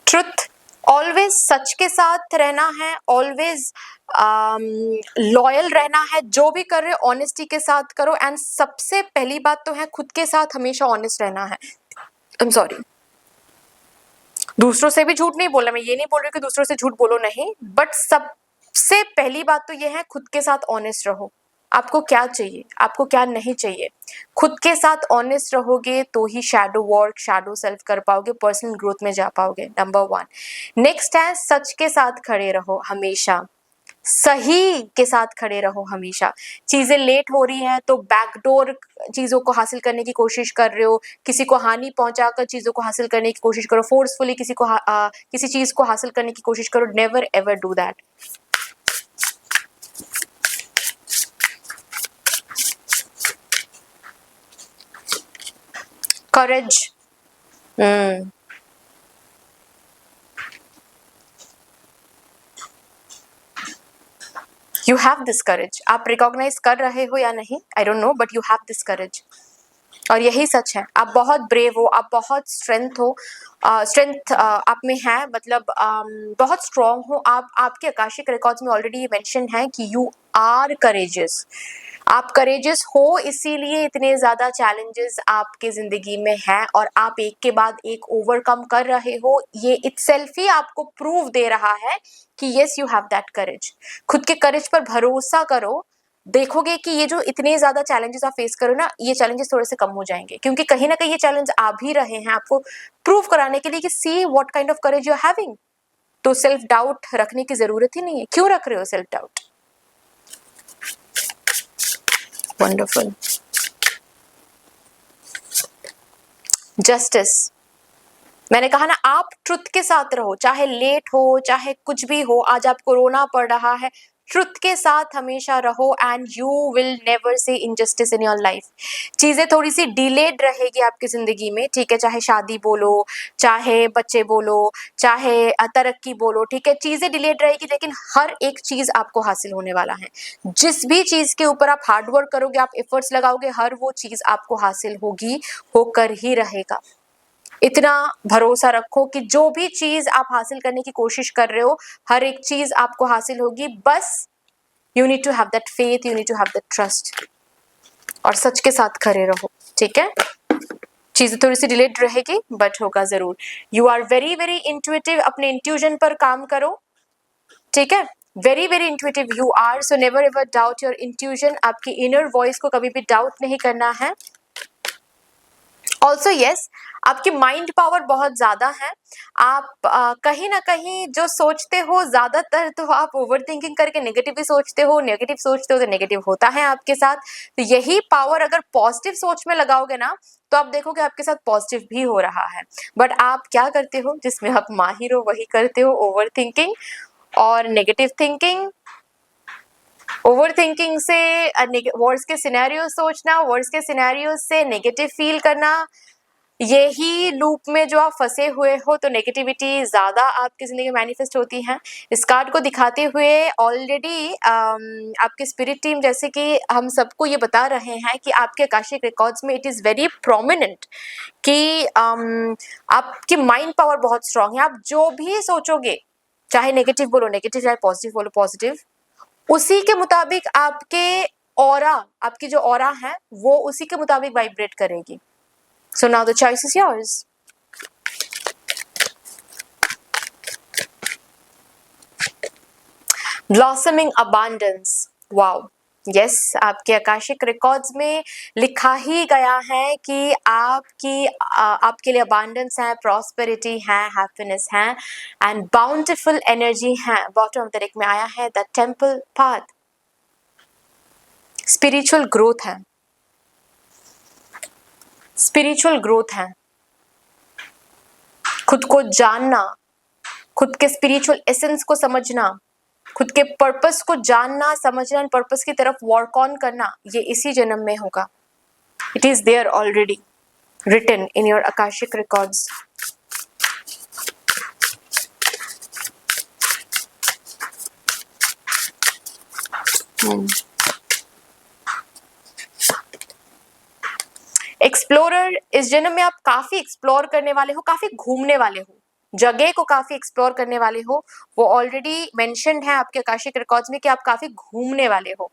ट्रुथ, ऑलवेज सच के साथ रहना है, ऑलवेज लॉयल रहना है, जो भी कर रहे हो ऑनेस्टी के साथ करो। एंड सबसे पहली बात तो है खुद के साथ हमेशा ऑनेस्ट रहना है। आई एम सॉरी, दूसरों से भी झूठ नहीं बोला, मैं ये नहीं बोल रही कि दूसरों से झूठ बोलो नहीं, बट सबसे पहली बात तो ये है खुद के साथ ऑनेस्ट रहो। आपको क्या चाहिए, आपको क्या नहीं चाहिए, खुद के साथ ऑनेस्ट रहोगे तो ही शैडो वर्क, शैडो सेल्फ कर पाओगे, पर्सनल ग्रोथ में जा पाओगे। नंबर 1। नेक्स्ट है सच के साथ खड़े रहो हमेशा, सही के साथ खड़े रहो हमेशा। चीजें लेट हो रही हैं तो बैकडोर चीजों को हासिल करने की कोशिश कर रहे हो, किसी को हानि पहुंचाकर चीजों को हासिल करने की कोशिश करो, फोर्सफुली किसी चीज को हासिल करने की कोशिश करो। Never ever do that. Courage, you have this courage. आप रिकॉग्नाइज कर रहे हो या नहीं, I don't know, but you have this courage. और यही सच है, आप बहुत ब्रेव हो, आप बहुत स्ट्रेंथ आप में है, मतलब बहुत स्ट्रांग हो आप। आपके आकाशिक रिकॉर्ड्स में ऑलरेडी ये मेंशन है कि यू आर करेजियस। आप करेजियस हो, इसीलिए इतने ज्यादा चैलेंजेस आपके जिंदगी में हैं और आप एक के बाद एक ओवरकम कर रहे हो। ये इटसेल्फ ही आपको प्रूव दे रहा है कि yes you have that courage. खुद के करेज पर भरोसा करो, देखोगे कि ये जो इतने ज्यादा चैलेंजेस आप फेस करो ना, ये चैलेंजेस थोड़े से कम हो जाएंगे, क्योंकि कहीं ना कहीं ये चैलेंज आ भी रहे हैं आपको प्रूव कराने के लिए कि see what kind of courage you are having. तो सेल्फ डाउट रखने की जरूरत ही नहीं है। क्यों रख रहे हो सेल्फ डाउट? वंडरफुल। जस्टिस, मैंने कहा ना, आप ट्रुथ के साथ रहो, चाहे लेट हो, चाहे कुछ भी हो। आज आपको रोना पड़ रहा है, ट्रुथ के साथ हमेशा रहो and you will never say injustice in your life. चीजें थोड़ी सी डिलेड रहेगी आपकी जिंदगी में, ठीक है, चाहे शादी बोलो, चाहे बच्चे बोलो, चाहे तरक्की बोलो, ठीक है, चीजें डिलेड रहेगी, लेकिन हर एक चीज आपको हासिल होने वाला है। जिस भी चीज के ऊपर आप हार्डवर्क करोगे, आप एफर्ट्स लगाओगे, हर वो चीज आपको हासिल होगी, होकर ही रहेगा। इतना भरोसा रखो कि जो भी चीज आप हासिल करने की कोशिश कर रहे हो, हर एक चीज आपको हासिल होगी। बस you need to have that faith, you need to have that trust, और सच के साथ खड़े रहो, ठीक है, चीजें थोड़ी सी डिलेड रहेगी बट होगा जरूर। You are very very intuitive, अपने इंट्यूजन पर काम करो, ठीक है, very very intuitive you are, so never ever doubt your intuition, आपकी इनर वॉइस को कभी भी डाउट नहीं करना है। ऑल्सो यस, आपकी माइंड पावर बहुत ज्यादा है, आप कहीं ना कहीं जो सोचते हो ज्यादातर तो आप ओवर थिंकिंग करके नेगेटिव ही सोचते हो, नेगेटिव सोचते हो तो नेगेटिव होता है आपके साथ। तो यही पावर अगर पॉजिटिव सोच में लगाओगे ना तो आप देखोगे आपके साथ पॉजिटिव भी हो रहा है। बट आप क्या करते हो, जिसमें आप माहिर हो वही करते हो, ओवर थिंकिंग और नेगेटिव थिंकिंग। ओवर थिंकिंग से वर्ड्स के सिनेरियो सोचना, वर्ड्स के सिनेरियो से नेगेटिव फील करना, यही लूप में जो आप फंसे हुए हो, तो नेगेटिविटी ज्यादा आपकी जिंदगी में मैनिफेस्ट होती है। इस कार्ड को दिखाते हुए ऑलरेडी आपकी स्पिरिट टीम जैसे कि हम सबको ये बता रहे हैं कि आपके आकाशिक रिकॉर्ड्स में इट इज वेरी प्रोमिनेंट कि आपकी माइंड पावर बहुत स्ट्रांग है। आप जो भी सोचोगे, चाहे नेगेटिव बोलो नेगेटिव, चाहे पॉजिटिव बोलो पॉजिटिव, उसी के मुताबिक आपके ऑरा, आपकी जो ऑरा है वो उसी के मुताबिक वाइब्रेट करेगी। So now the choice is yours. Blossoming abundance. Wow. Yes, आपके आकाशिक रिकॉर्ड्स में लिखा ही गया है कि आपके लिए abundance है, prosperity है, happiness है and bountiful energy है। बॉटम ऑफ द डेक में आया है the temple path. Spiritual growth है, स्पिरिचुअल ग्रोथ है, खुद को जानना, खुद के स्पिरिचुअल एसेंस को समझना, खुद के पर्पस को जानना समझना एंड पर्पस की तरफ वर्क ऑन करना, ये इसी जन्म में होगा। It is there already written in your Akashic records. Explorer, इस जन्म में आप काफी एक्सप्लोर करने वाले हो, काफी घूमने वाले हो, जगह को काफी एक्सप्लोर करने वाले हो। वो ऑलरेडी मेंशन्ड है आपके आकाशिक रिकॉर्ड्स में कि आप काफी घूमने वाले हो।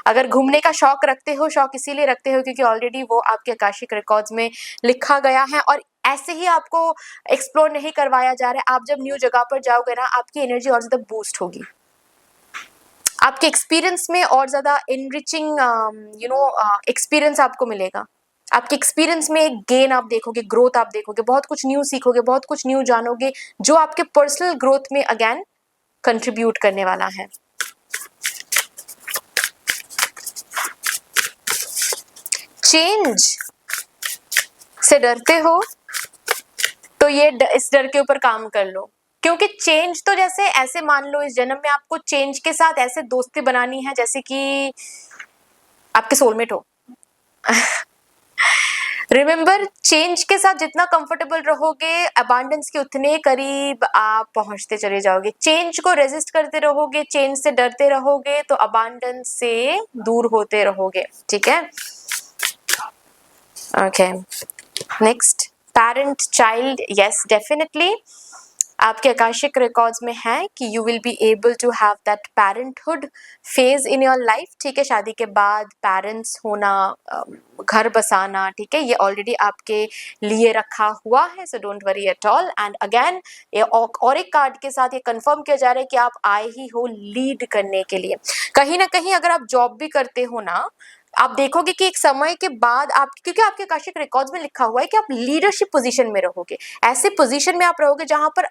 अगर घूमने का शौक रखते हो, शौक इसीलिए रखते हो क्योंकि ऑलरेडी वो आपके आकाशिक रिकॉर्ड्स में लिखा गया है और ऐसे ही आपको एक्सप्लोर नहीं करवाया जा रहा है। आप जब न्यू जगह पर जाओगे ना, आपकी एनर्जी और ज्यादा बूस्ट होगी, आपके एक्सपीरियंस में और ज्यादा इनरिचिंग एक्सपीरियंस आपको मिलेगा। आपके एक्सपीरियंस में एक गेन आप देखोगे, ग्रोथ आप देखोगे, बहुत कुछ न्यू सीखोगे, बहुत कुछ न्यू जानोगे जो आपके पर्सनल ग्रोथ में अगेन कंट्रीब्यूट करने वाला है। चेंज से डरते हो तो ये इस डर के ऊपर काम कर लो, क्योंकि चेंज तो जैसे ऐसे मान लो इस जन्म में आपको चेंज के साथ ऐसे दोस्ती बनानी है जैसे कि आपके सोलमेट हो। रिमेंबर, चेंज के साथ जितना कंफर्टेबल रहोगे, अबांडेंस के उतने करीब आप पहुंचते चले जाओगे। चेंज को रेजिस्ट करते रहोगे, चेंज से डरते रहोगे तो अबांडेंस से दूर होते रहोगे। ठीक है, okay. Next, parent child, yes definitely आपके आकाशिक रिकॉर्ड्स में है कि you will be able to have that parenthood phase in your life. ठीक है, शादी के बाद पेरेंट्स होना, घर बसाना, ठीक है, ये ऑलरेडी आपके लिए रखा हुआ है, so don't worry at all. And again और एक कार्ड के साथ ये कंफर्म किया जा रहा है कि आप आए ही हो लीड करने के लिए। कहीं ना कहीं अगर आप जॉब भी करते हो ना, आप देखोगे कि एक समय के बाद आप, क्योंकि आपके आकाशिक रिकॉर्ड्स में लिखा हुआ है कि आप लीडरशिप पोजीशन में रहोगे, ऐसे पोजीशन में आप रहोगे जहां पर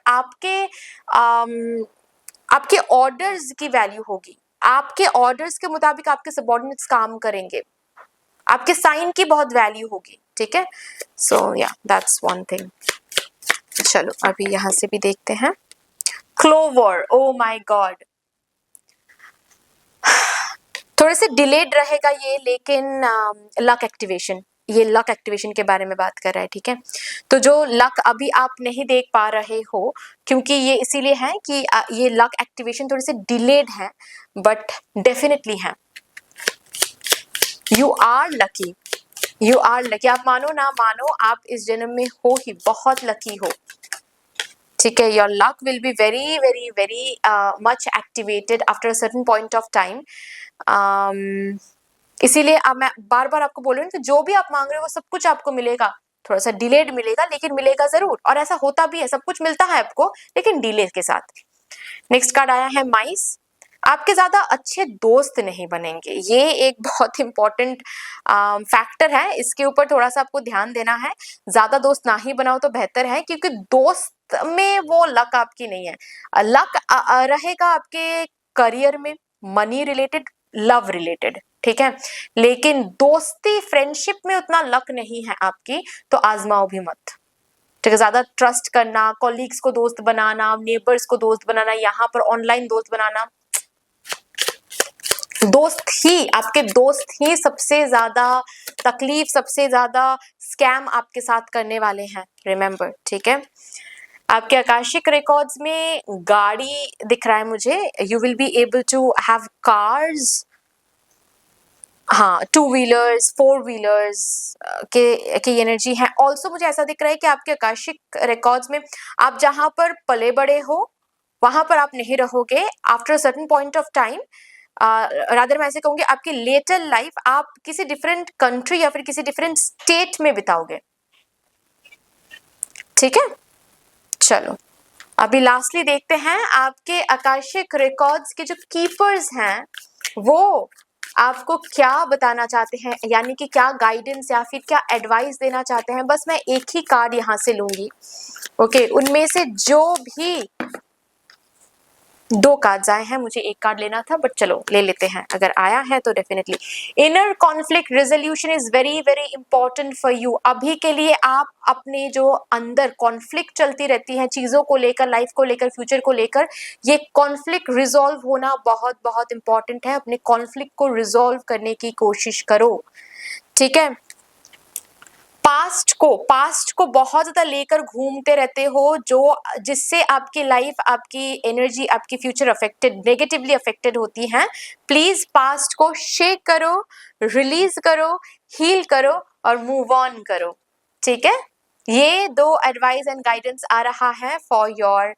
आपके ऑर्डर्स की वैल्यू होगी, आपके ऑर्डर्स के मुताबिक आपके सबऑर्डिनेट्स काम करेंगे, आपके साइन की बहुत वैल्यू होगी। ठीक है, सो या दैट्स वन थिंग। चलो अभी यहां से भी देखते हैं। क्लोवर, ओ माय गॉड, थोड़े से डिलेड रहेगा ये, लेकिन लक एक्टिवेशन, ये लक एक्टिवेशन के बारे में बात कर रहा है। ठीक है, तो जो लक अभी आप नहीं देख पा रहे हो, क्योंकि ये इसीलिए है कि ये लक एक्टिवेशन थोड़ी सी डिलेड है, बट डेफिनेटली है। You are lucky, you are lucky, आप मानो ना मानो, आप इस जन्म में हो ही बहुत लकी हो। ठीक है, your luck will be very very very much activated after a certain point of time. इसीलिए अब मैं बार बार आपको बोल रही हूँ कि जो भी आप मांग रहे हो वो सब कुछ आपको मिलेगा, थोड़ा सा डिलेड मिलेगा लेकिन मिलेगा जरूर, और ऐसा होता भी है, सब कुछ मिलता है आपको लेकिन डिले के साथ। नेक्स्ट कार्ड आया है माइस। आपके ज्यादा अच्छे दोस्त नहीं बनेंगे, ये एक बहुत इंपॉर्टेंट फैक्टर है, इसके ऊपर थोड़ा सा आपको ध्यान देना है। ज्यादा दोस्त ना ही बनाओ तो बेहतर है, क्योंकि दोस्त में वो लक आपकी नहीं है। लक रहेगा आपके करियर में, मनी रिलेटेड, लव रिलेटेड, ठीक है, लेकिन दोस्ती फ्रेंडशिप में उतना लक नहीं है आपकी, तो आजमाओ भी मत, ठीक है। ज्यादा ट्रस्ट करना, कॉलीग्स को दोस्त बनाना, नेबर्स को दोस्त बनाना, यहाँ पर ऑनलाइन दोस्त बनाना, आपके दोस्त ही सबसे ज्यादा तकलीफ, सबसे ज्यादा स्कैम आपके साथ करने वाले हैं, रिमेम्बर, ठीक है। आपके आकाशिक रिकॉर्ड्स में गाड़ी दिख रहा है मुझे, you will be able to have cars, हाँ, टू व्हीलर्स, फोर व्हीलर्स के की एनर्जी है। ऑल्सो मुझे ऐसा दिख रहा है कि आपके आकाशिक रिकॉर्ड्स में आप जहां पर पले बड़े हो वहां पर आप नहीं रहोगे। After certain point of time, rather मैं ऐसे कहूंगी, आपकी लेटर लाइफ आप किसी डिफरेंट कंट्री या फिर किसी डिफरेंट स्टेट में बिताओगे, ठीक है। चलो अभी लास्टली देखते हैं आपके आकाशिक रिकॉर्ड्स के जो कीपर्स हैं वो आपको क्या बताना चाहते हैं, यानी कि क्या गाइडेंस या फिर क्या एडवाइस देना चाहते हैं। बस मैं एक ही कार्ड यहां से लूंगी, ओके। उनमें से जो भी दो कार्ड्स आए हैं, मुझे एक कार्ड लेना था बट चलो ले लेते हैं, अगर आया है तो definitely. Inner conflict resolution is very very important for you. अभी के लिए आप अपने जो अंदर कॉन्फ्लिक्ट चलती रहती है चीजों को लेकर, लाइफ को लेकर, फ्यूचर को लेकर, ये कॉन्फ्लिक्ट रिजॉल्व होना बहुत बहुत इंपॉर्टेंट है। अपने कॉन्फ्लिक्ट को रिजॉल्व करने की कोशिश करो, ठीक है। पास्ट को बहुत ज्यादा लेकर घूमते रहते हो, जो जिससे आपकी लाइफ, आपकी एनर्जी, आपकी फ्यूचर अफेक्टेड, नेगेटिवली अफेक्टेड होती है। प्लीज पास्ट को शेक करो, रिलीज करो, हील करो और मूव ऑन करो, ठीक है। ये दो एडवाइस एंड गाइडेंस आ रहा है for your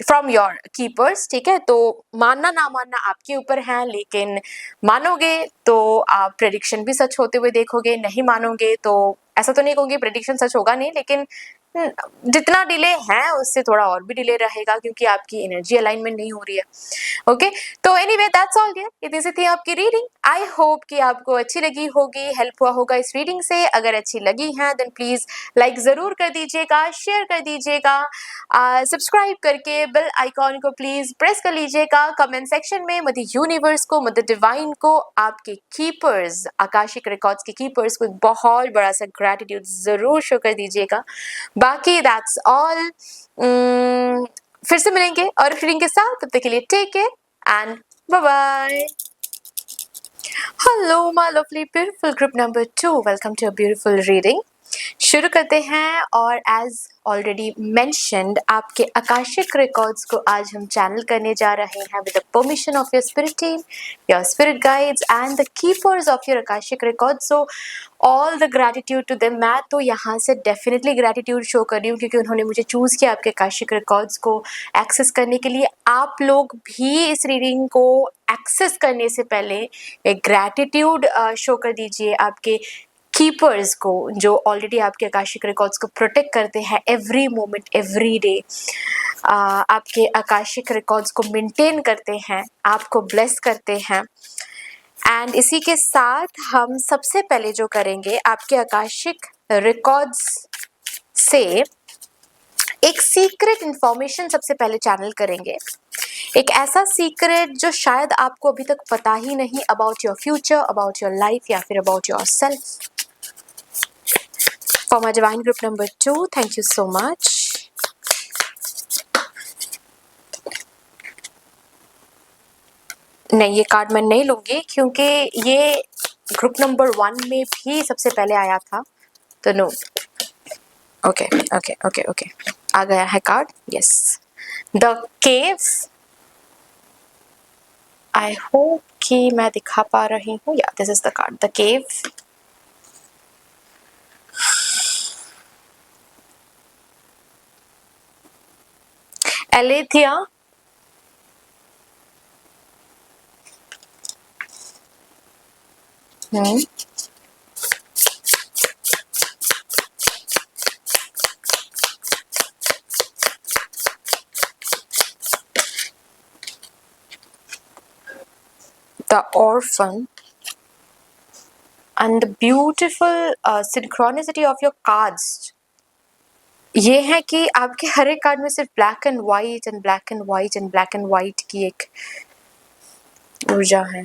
from your keepers, ठीक है। तो मानना ना मानना आपके ऊपर है, लेकिन मानोगे तो आप प्रेडिक्शन भी सच होते हुए देखोगे, नहीं मानोगे तो ऐसा तो नहीं कहूंगी प्रेडिक्शन सच होगा नहीं, लेकिन जितना डिले है उससे थोड़ा और भी डिले रहेगा, क्योंकि आपकी एनर्जी अलाइनमेंट नहीं हो रही है, ओके। तो एनीवे दैट्स ऑल डियर, इतनी सी थी आपकी रीडिंग। आई होप कि आपको अच्छी लगी होगी, हेल्प हुआ होगा इस रीडिंग से। अगर अच्छी लगी है देन प्लीज लाइक जरूर कर दीजिएगा, शेयर कर दीजिएगा, सब्सक्राइब करके बेल आइकॉन को प्लीज प्रेस कर लीजिएगा। कमेंट सेक्शन में मदर यूनिवर्स को, मदर डिवाइन को, आपके कीपर्स, आकाशिक रिकॉर्ड्स के कीपर्स को एक बहुत बड़ा सा ग्रैटिट्यूड जरूर शो कर दीजिएगा। बाकी दैट्स ऑल, फिर से मिलेंगे और रीडिंग के साथ, तब तक के लिए take care and bye bye. Hello my lovely beautiful group number 2, welcome to a beautiful reading. शुरू करते हैं, और एज ऑलरेडी मेंशन्ड आपके आकाशिक रिकॉर्ड्स को आज हम चैनल करने जा रहे हैं with the permission of your spirit team, your spirit guides and the keepers of your Akashic records. So all the gratitude to them. मैं तो यहाँ से डेफिनेटली ग्रैटिट्यूड शो कर रही हूँ, क्योंकि उन्होंने मुझे चूज़ किया आपके आकाशिक रिकॉर्ड्स को एक्सेस करने के लिए। आप लोग भी इस रीडिंग को एक्सेस करने से पहले एक ग्रैटिट्यूड शो कर दीजिए आपके कीपर्स को, जो ऑलरेडी आपके आकाशिक रिकॉर्ड्स को प्रोटेक्ट करते हैं एवरी मोमेंट एवरी डे, आपके आकाशिक रिकॉर्ड्स को मेंटेन करते हैं, आपको ब्लेस करते हैं। एंड इसी के साथ हम सबसे पहले जो करेंगे, आपके आकाशिक रिकॉर्ड्स से एक सीक्रेट इंफॉर्मेशन सबसे पहले चैनल करेंगे। एक ऐसा सीक्रेट जो शायद आपको अभी तक पता ही नहीं, about your future, about your life, या फिर about your self. For my divine group number 2, thank you so much. नहीं, ये कार्ड मैं नहीं लूंगी, क्योंकि ये ग्रुप नंबर 1 में भी सबसे पहले आया था, तो no. Okay okay okay okay, आ गया है card, yes. The cave, I hope कि मैं दिखा पा रही हूँ, या this is the card, the cave. Aletheia, hmm, The Orphan and the beautiful synchronicity of your cards. ये है कि आपके हर एक कार्ड में सिर्फ black and white and black and white and black and white की एक ऊर्जा है.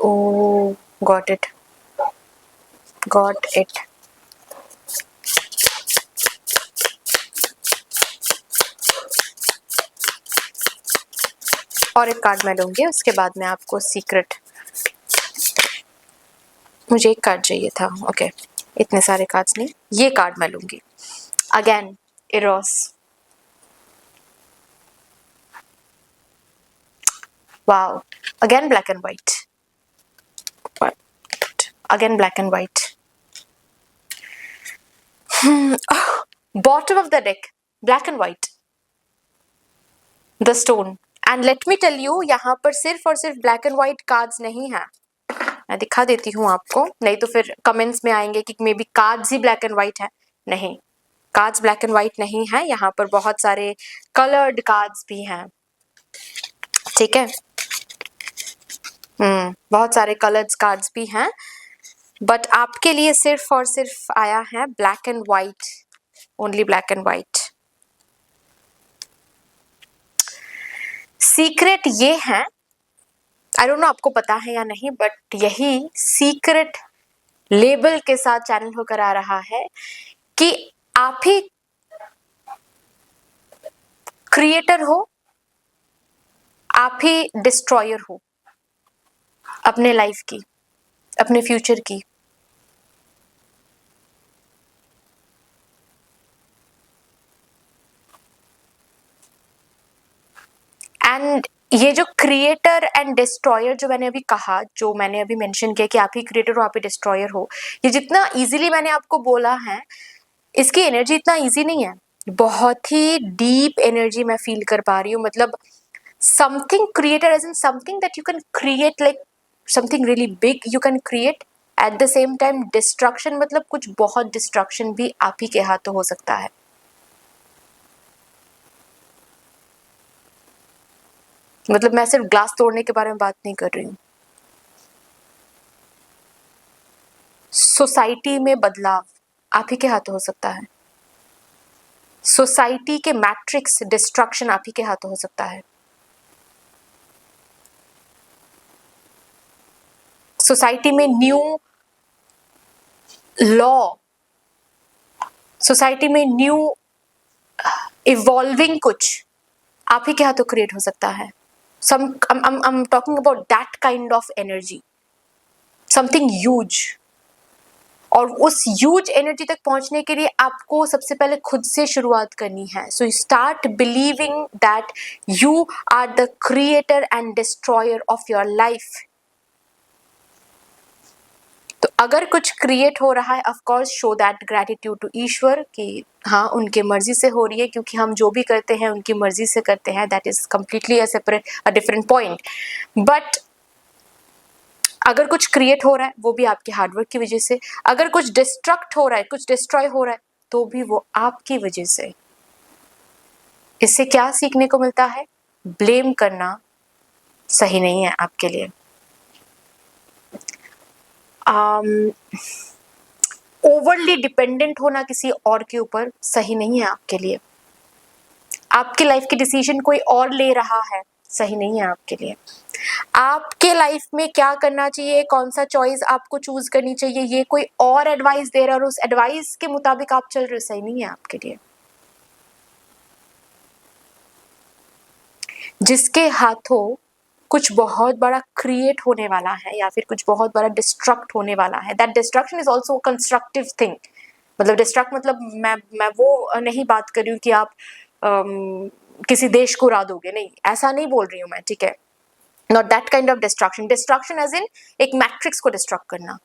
Oh, got it. Got it. और एक कार्ड मैं लूंगी, उसके बाद मैं आपको सीक्रेट. मुझे एक कार्ड चाहिए था. ओके, इतने सारे कार्ड्स नहीं, ये कार्ड मैं लूंगी. Again Eros. Wow, again black and white. Again black and white. Bottom of the deck, black and white. The stone. And let me tell you, यहाँ पर सिर्फ और सिर्फ ब्लैक एंड व्हाइट कार्ड्स नहीं है. मैं दिखा देती हूँ आपको, नहीं तो फिर कमेंट्स में आएंगे कि may be cards he black and white है. नहीं, कार्ड्स ब्लैक एंड व्हाइट नहीं है. यहाँ पर बहुत सारे कलर्ड कार्ड्स भी हैं. ठीक है, बहुत सारे कलर्ड कार्ड्स भी हैं, बट आपके लिए सिर्फ और सिर्फ आया है black and white. Only black and white. Secret ये है, आई डोंट नो आपको पता है या नहीं, बट यही सीक्रेट लेबल के साथ चैनल होकर आ रहा है कि आप ही क्रिएटर हो, आप ही डिस्ट्रॉयर हो अपने लाइफ की, अपने फ्यूचर की. एंड ये जो क्रिएटर एंड डिस्ट्रॉयर जो मैंने अभी कहा, जो मैंने अभी मेंशन किया कि आप ही क्रिएटर हो, आप ही डिस्ट्रॉयर हो, ये जितना इजीली मैंने आपको बोला है, इसकी एनर्जी इतना इजी नहीं है. बहुत ही डीप एनर्जी मैं फील कर पा रही हूँ. मतलब something creator age in something that you can create, like something really big you can create. At the same time destruction, मतलब कुछ बहुत डिस्ट्रक्शन भी आप ही के हाथों हो सकता है. मतलब मैं सिर्फ ग्लास तोड़ने के बारे में बात नहीं कर रही हूँ. सोसाइटी में बदलाव आप ही के हाथों हो सकता है. सोसाइटी के मैट्रिक्स डिस्ट्रक्शन आप ही के हाथों हो सकता है. सोसाइटी में न्यू लॉ, सोसाइटी में न्यू इवॉल्विंग कुछ आप ही के हाथों क्रिएट हो सकता है. I'm talking about that kind of energy, something huge. और उस ह्यूज एनर्जी तक पहुंचने के लिए आपको सबसे पहले खुद से शुरुआत करनी है. So you start believing that you are the creator and destroyer of your life. तो अगर कुछ क्रिएट हो रहा है, of course show that gratitude to ईश्वर कि हाँ, उनके मर्जी से हो रही है, क्योंकि हम जो भी करते हैं उनकी मर्जी से करते हैं. That is completely a separate, a different point. But अगर कुछ क्रिएट हो रहा है, वो भी आपके हार्डवर्क की वजह से. अगर कुछ डिस्ट्रक्ट हो रहा है, कुछ डिस्ट्रॉय हो रहा है, तो भी वो आपकी वजह से. इससे क्या सीखने को मिलता है? ब्लेम करना सही नहीं है आपके लिए. ओवरली डिपेंडेंट होना किसी और के ऊपर सही नहीं है आपके लिए. आपकी लाइफ की डिसीजन कोई और ले रहा है, सही नहीं है आपके लिए. आपके लाइफ में क्या करना चाहिए, कौन सा चॉइस आपको चूज करनी चाहिए, ये कोई और एडवाइस दे रहा है और उस एडवाइस के मुताबिक आप चल रहे हो, सही नहीं है आपके लिए. जिसके हाथों कुछ बहुत बड़ा क्रिएट होने वाला है या फिर कुछ बहुत बड़ा डिस्ट्रक्ट होने वाला है, that destruction is also constructive thing. मतलब डिस्ट्रक्ट मतलब मैं वो नहीं बात कर रही हूँ कि आप किसी देश को उड़ा दोगे, नहीं, ऐसा नहीं बोल रही हूँ मैं. ठीक है, not that kind of destruction. Destruction as in एक मैट्रिक्स को डिस्ट्रक्ट करना.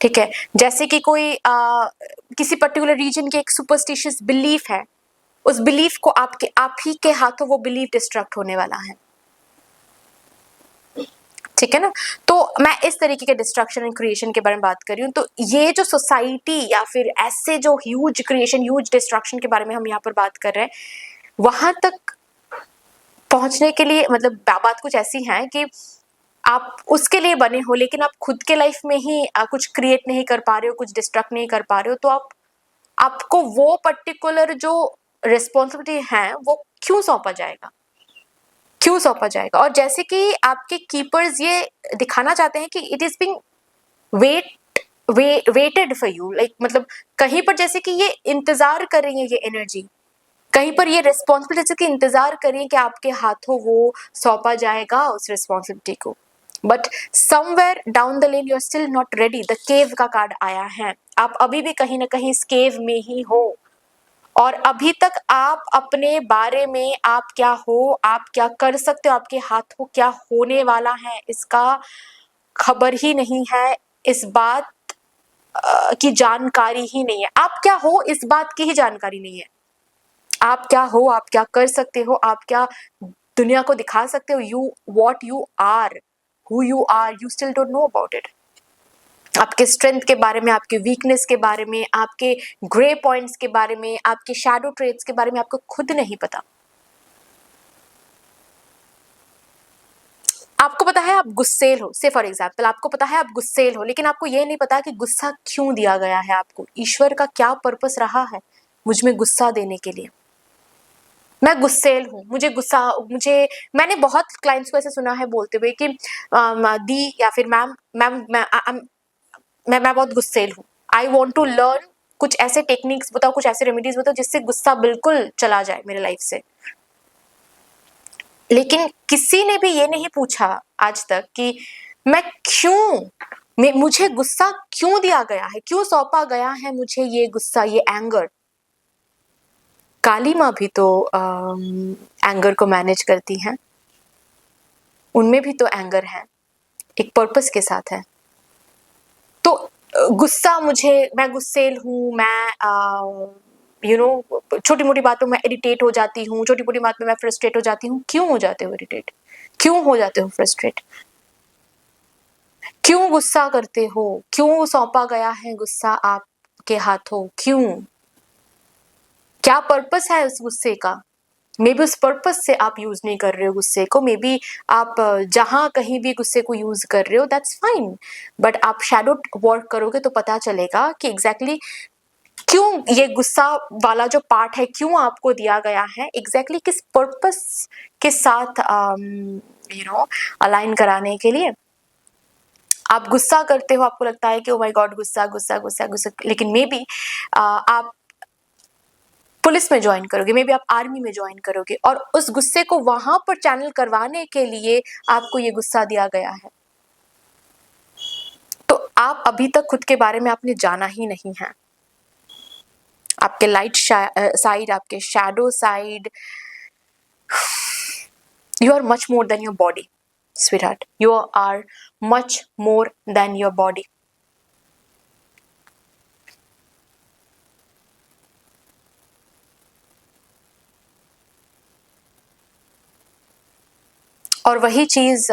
ठीक है, जैसे कि कोई किसी पर्टिकुलर रीजन की एक सुपरस्टिशियस बिलीफ है, उस बिलीफ को आप ही के हाथों वो बिलीफ डिस्ट्रक्ट होने वाला है, ठीक है ना। तो मैं इस तरीके के डिस्ट्रक्शन एंड क्रिएशन के बारे में बात कर रही हूँ। तो ये जो सोसाइटी या फिर ऐसे जो ह्यूज क्रिएशन ह्यूज डिस्ट्रक्शन के बारे में हम यहाँ पर बात कर रहे हैं, वहां तक पहुंचने के लिए मतलब बात कुछ ऐसी है कि आप उसके लिए बने हो, लेकिन आप खुद के लाइफ में ही कुछ क्रिएट नहीं कर पा रहे हो, कुछ डिस्ट्रक्ट नहीं कर पा रहे हो, तो आपको वो पर्टिकुलर जो रिस्पॉन्सिबिलिटी है वो क्यों सौंपा जाएगा, क्यों सौंपा जाएगा। और जैसे कि आपके कीपर्स ये दिखाना चाहते हैं कि it is being waited for you, like मतलब कहीं पर जैसे कि ये इंतजार कर रही है, ये एनर्जी कहीं पर ये रिस्पॉन्सिबिलिटी की इंतजार कर रही है कि आपके हाथों वो सौंपा जाएगा उस रिस्पॉन्सिबिलिटी को। But somewhere down the lane you are still not ready. The cave का कार्ड आया है, आप अभी भी कहीं ना कहीं इस केव में ही हो, और अभी तक आप अपने बारे में आप क्या हो, आप क्या कर सकते हो, आपके हाथों क्या होने वाला है, इसका खबर ही नहीं है, इस बात की जानकारी ही नहीं है। आप क्या हो इस बात की ही जानकारी नहीं है। आप क्या हो, आप क्या कर सकते हो, आप क्या दुनिया को दिखा सकते हो, you what you are, who you are, you still don't know about it. आपके स्ट्रेंथ के बारे में, आपके वीकनेस के बारे में, आपके ग्रे पॉइंट्स के बारे में, आपके शैडो ट्रेट्स के बारे में आपको खुद नहीं पता। आपको पता है आप गुस्सेल हो, से फॉर एग्जाम्पल आपको पता है आप गुस्सेल हो, लेकिन आपको ये नहीं पता कि गुस्सा क्यों दिया गया है आपको, ईश्वर का क्या पर्पस रहा है मुझ में गुस्सा देने के लिए। मैं गुस्सेल हूँ, मैंने बहुत क्लाइंट्स को ऐसे सुना है बोलते हुए कि दी या फिर मैम मैं बहुत गुस्सेल हूँ, आई वॉन्ट टू लर्न, कुछ ऐसे टेक्निक्स बताओ, कुछ ऐसे रेमेडीज बताओ जिससे गुस्सा बिल्कुल चला जाए मेरे लाइफ से। लेकिन किसी ने भी ये नहीं पूछा आज तक कि मुझे गुस्सा क्यों दिया गया है, क्यों सौंपा गया है मुझे ये गुस्सा, ये एंगर। काली माँ भी तो एंगर को मैनेज करती हैं, उनमें भी तो एंगर है, एक पर्पस के साथ है। तो गुस्सा मैं गुस्सेल हूँ, मैं छोटी मोटी बातों में इरिटेट हो जाती हूँ, छोटी मोटी बात में मैं फ्रस्ट्रेट हो जाती हूँ। क्यों हो जाते हो इरिटेट, क्यों हो जाते हो फ्रस्ट्रेट, क्यों गुस्सा करते हो, क्यों सौंपा गया है गुस्सा आपके हाथों, क्यों, क्या पर्पस है उस गुस्से का। मे बी उस पर्पस से आप यूज नहीं कर रहे हो गुस्से को, मे बी आप जहां कहीं भी गुस्से को यूज कर रहे हो, दैट्स फाइन, बट आप शैडो वर्क करोगे तो पता चलेगा कि एग्जैक्टली क्यों ये गुस्सा वाला जो पार्ट है क्यों आपको दिया गया है, एग्जैक्टली किस पर्पस के साथ अलाइन कराने के लिए। आप गुस्सा करते हो, आपको लगता है कि ओ माय गॉड गुस्सा गुस्सा गुस्सा गुस्सा, लेकिन मे बी आप पुलिस में ज्वाइन करोगे, मे बी आप आर्मी में ज्वाइन करोगे, और उस गुस्से को वहां पर चैनल करवाने के लिए आपको ये गुस्सा दिया गया है। तो आप अभी तक खुद के बारे में आपने जाना ही नहीं है, आपके लाइट साइड, आपके shadow side. You are much more than your body sweetheart, you are much more than your body. और वही चीज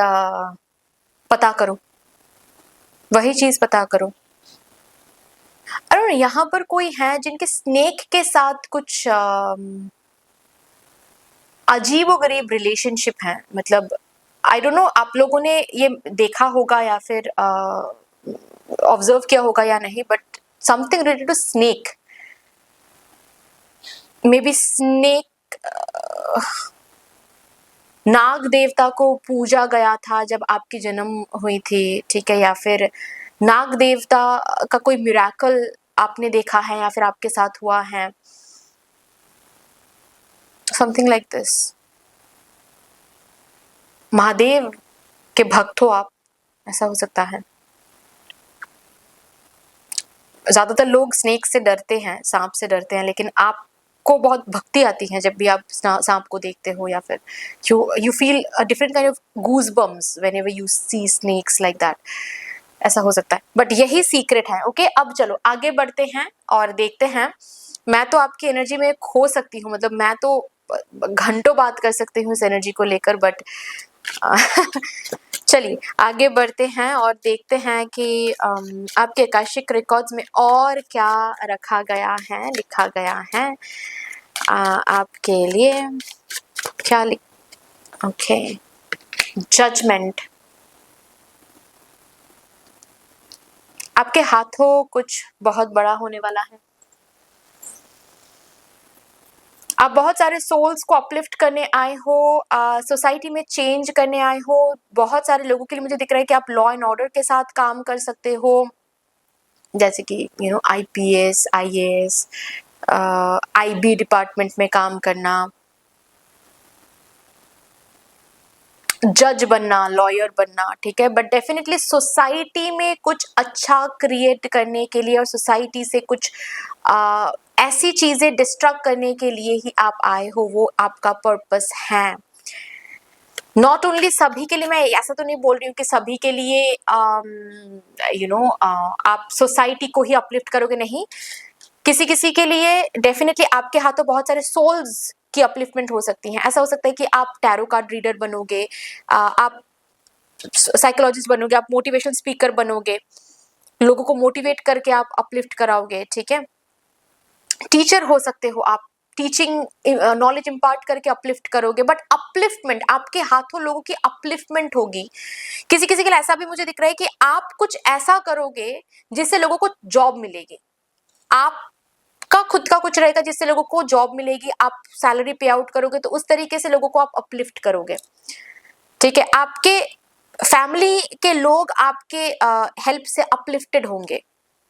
पता करो, वही चीज पता करो। अरे यहाँ पर कोई है जिनके स्नेक के साथ कुछ अजीबोगरीब रिलेशनशिप है, मतलब आई डोंट नो आप लोगों ने ये देखा होगा या फिर ऑब्जर्व किया होगा या नहीं, but something related to snake, maybe बी स्नेक, नाग देवता को पूजा गया था जब आपकी जन्म हुई थी, ठीक है, या फिर नाग देवता का कोई मिराकल आपने देखा है या फिर आपके साथ हुआ है, समथिंग लाइक दिस। महादेव के भक्त हो आप, ऐसा हो सकता है। ज्यादातर लोग स्नेक से डरते हैं, सांप से डरते हैं, लेकिन आपको बहुत भक्ति आती है जब भी आप सांप को देखते हो, या फिर you feel a different kind of goose bumps whenever you see snakes like that, ऐसा हो सकता है। बट यही सीक्रेट है। ओके, अब चलो आगे बढ़ते हैं और देखते हैं मैं तो आपकी एनर्जी में खो सकती हूँ, मतलब मैं तो घंटों बात कर सकती हूँ इस एनर्जी को लेकर, बट चलिए आगे बढ़ते हैं और देखते हैं कि आपके आकाशिक रिकॉर्ड्स में और क्या रखा गया है, लिखा गया है आपके लिए। क्या ओके, जजमेंट। आपके हाथों कुछ बहुत बड़ा होने वाला है। आप बहुत सारे सोल्स को अपलिफ्ट करने आए हो, सोसाइटी में चेंज करने आए हो। बहुत सारे लोगों के लिए मुझे दिख रहा है कि आप लॉ एंड ऑर्डर के साथ काम कर सकते हो, जैसे कि आईपीएस, आईएएस, आईबी डिपार्टमेंट में काम करना, जज बनना, लॉयर बनना, ठीक है। बट डेफिनेटली सोसाइटी में कुछ अच्छा क्रिएट करने के लिए और सोसाइटी से कुछ ऐसी चीजें डिस्ट्रक्ट करने के लिए ही आप आए हो, वो आपका पर्पस है। नॉट ओनली सभी के लिए, मैं ऐसा तो नहीं बोल रही हूँ कि सभी के लिए आप सोसाइटी को ही अपलिफ्ट करोगे, नहीं। किसी किसी के लिए डेफिनेटली आपके हाथों बहुत सारे सोल्स की अपलिफ्टमेंट हो सकती है। ऐसा हो सकता है कि आप टैरो कार्ड रीडर बनोगे, आप साइकोलॉजिस्ट बनोगे, आप मोटिवेशनल स्पीकर बनोगे, लोगों को मोटिवेट करके आप अपलिफ्ट कराओगे, ठीक है। टीचर हो सकते हो आप, टीचिंग नॉलेज इम्पार्ट करके अपलिफ्ट करोगे, बट अपलिफ्टमेंट आपके हाथों लोगों की अपलिफ्टमेंट होगी। किसी किसी के लिए ऐसा भी मुझे दिख रहा है कि आप कुछ ऐसा करोगे जिससे लोगों को जॉब मिलेगी, आपका खुद का कुछ रहेगा जिससे लोगों को जॉब मिलेगी, आप सैलरी पे आउट करोगे, तो उस तरीके से लोगों को आप अपलिफ्ट करोगे, ठीक है। आपके फैमिली के लोग आपके हेल्प से अपलिफ्टेड होंगे,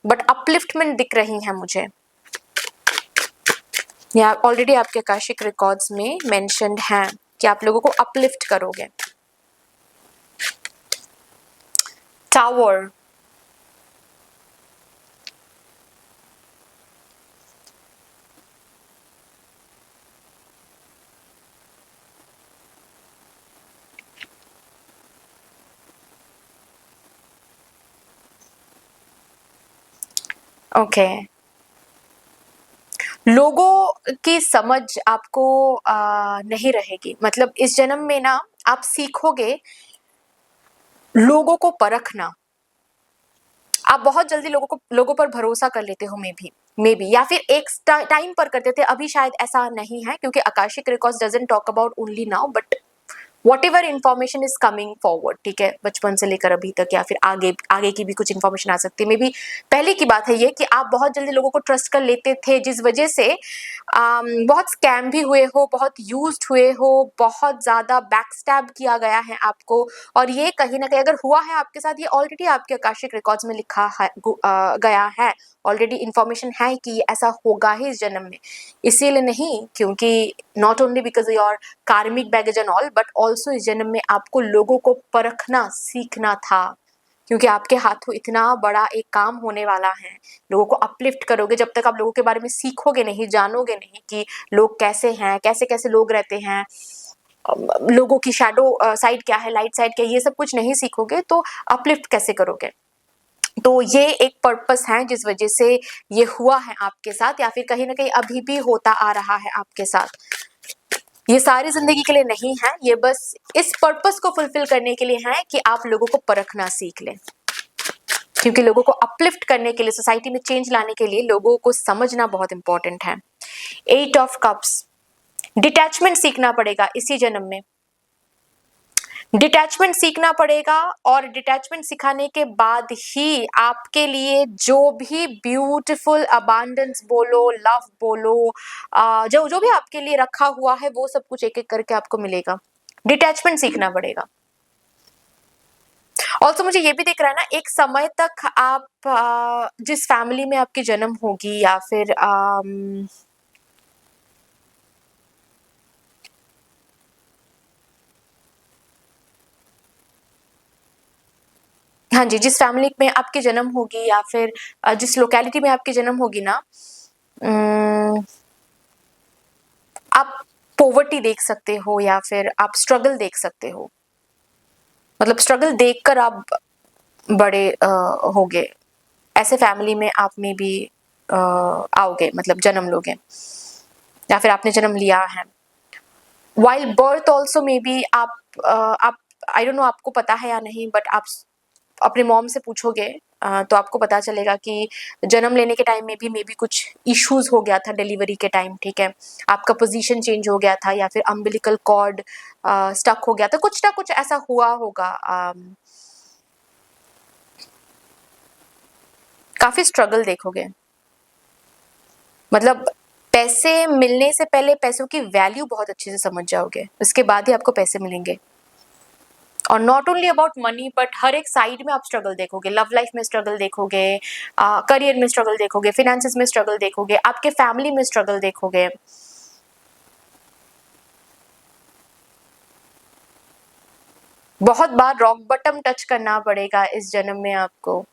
बट अपलिफ्टमेंट दिख रही है मुझे, या ऑलरेडी आपके आकाशिक रिकॉर्ड्स में मेंशन्ड है कि आप लोगों को अपलिफ्ट करोगे। Tower, okay. लोगों की समझ आपको नहीं रहेगी, मतलब इस जन्म में ना आप सीखोगे लोगों को परखना। आप बहुत जल्दी लोगों पर भरोसा कर लेते हो, मे बी, या फिर एक टाइम पर करते थे, अभी शायद ऐसा नहीं है, क्योंकि Akashic records doesn't talk about only now, but what ever information is coming forward, ठीक है, बचपन से लेकर अभी तक, या फिर आगे आगे की भी कुछ इन्फॉर्मेशन आ सकती है। मे बी पहले की बात है ये कि आप बहुत जल्दी लोगों को ट्रस्ट कर लेते थे, जिस वजह से बहुत स्कैम भी हुए हो, बहुत यूज्ड हुए हो, बहुत ज्यादा बैकस्टैब किया गया है आपको, और ये कहीं ना कहीं अगर हुआ है आपके साथ, ये ऑलरेडी आपके आकाशिक रिकॉर्ड्स में लिखा है, गया है, ऑलरेडी इन्फॉर्मेशन है कि ऐसा होगा ही इस जन्म में। इसीलिए नहीं, क्योंकि नॉट ओनली बिकॉज योर कार्मिक baggage and all, but also इस जन्म में आपको लोगों को परखना सीखना था, क्योंकि आपके हाथों इतना बड़ा एक काम होने वाला है। लोगों को अपलिफ्ट करोगे, जब तक आप लोगों के बारे में सीखोगे नहीं, जानोगे नहीं कि लोग कैसे हैं, कैसे कैसे लोग रहते हैं, लोगों की शैडो साइड क्या है, लाइट साइड क्या है, ये सब कुछ नहीं सीखोगे तो अपलिफ्ट कैसे करोगे। तो ये एक पर्पस है जिस वजह से ये हुआ है आपके साथ, या फिर कहीं ना कहीं अभी भी होता आ रहा है आपके साथ। ये सारी जिंदगी के लिए नहीं है, ये बस इस पर्पस को फुलफिल करने के लिए है कि आप लोगों को परखना सीख लें, क्योंकि लोगों को अपलिफ्ट करने के लिए, सोसाइटी में चेंज लाने के लिए लोगों को समझना बहुत इंपॉर्टेंट है। 8 ऑफ कप्स, डिटैचमेंट सीखना पड़ेगा इसी जन्म में, डिटैचमेंट सीखना पड़ेगा, और डिटैचमेंट सिखाने के बाद ही आपके लिए जो भी ब्यूटीफुल अबांडेंस बोलो, लव बोलो, जो जो भी आपके लिए रखा हुआ है, वो सब कुछ एक एक करके आपको मिलेगा। डिटैचमेंट सीखना पड़ेगा। ऑल्सो मुझे ये भी दिख रहा है ना, एक समय तक आप जिस फैमिली में आपकी जन्म होगी, या फिर हाँ जी, जिस फैमिली में आपकी जन्म होगी, या फिर जिस लोकेलिटी में आपकी जन्म होगी ना, आप पॉवर्टी देख सकते हो, या फिर आप स्ट्रगल देख सकते हो, मतलब स्ट्रगल देखकर आप बड़े होगे। ऐसे फैमिली में आप में भी आओगे, मतलब जन्म लोगे या फिर आपने जन्म लिया है। While birth also may be आप आई डोंट नो आपको पता है या नहीं, बट आप अपने मॉम से पूछोगे तो आपको पता चलेगा कि जन्म लेने के टाइम में भी मे बी कुछ इश्यूज हो गया था डिलीवरी के टाइम, ठीक है, आपका पोजीशन चेंज हो गया था या फिर अम्बिलिकल कॉर्ड स्टक हो गया था, कुछ ना कुछ ऐसा हुआ होगा। काफी स्ट्रगल देखोगे, मतलब पैसे मिलने से पहले पैसों की वैल्यू बहुत अच्छे से समझ जाओगे, उसके बाद ही आपको पैसे मिलेंगे। और not only about money but हर एक साइड में आप स्ट्रगल देखोगे, लव लाइफ में स्ट्रगल देखोगे, करियर में स्ट्रगल देखोगे, फिनेंसेस में स्ट्रगल देखोगे, आपके फैमिली में स्ट्रगल देखोगे। बहुत बार रॉक बॉटम टच करना पड़ेगा इस जन्म में आपको,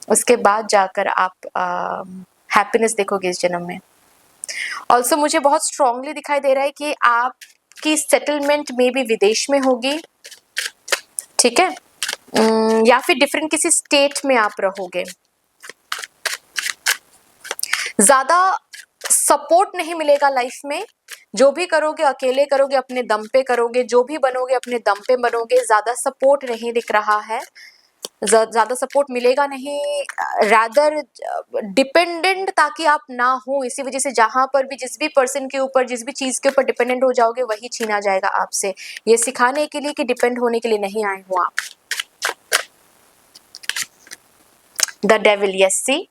उसके बाद जाकर आप हैप्पीनेस देखोगे इस जन्म में। ऑल्सो मुझे बहुत स्ट्रांगली दिखाई दे रहा है कि आपकी सेटलमेंट में भी विदेश में होगी, ठीक है, या फिर डिफरेंट किसी स्टेट में आप रहोगे। ज्यादा सपोर्ट नहीं मिलेगा लाइफ में, जो भी करोगे अकेले करोगे, अपने दम पे करोगे, जो भी बनोगे अपने दम पे बनोगे, ज्यादा सपोर्ट नहीं दिख रहा है, ज्यादा सपोर्ट मिलेगा नहीं, रादर डिपेंडेंट ताकि आप ना हो। इसी वजह से जहां पर भी जिस भी पर्सन के ऊपर जिस भी चीज के ऊपर डिपेंडेंट हो जाओगे वही छीना जाएगा आपसे, ये सिखाने के लिए कि डिपेंड होने के लिए नहीं आए हो आप। द डेविल, यस, सी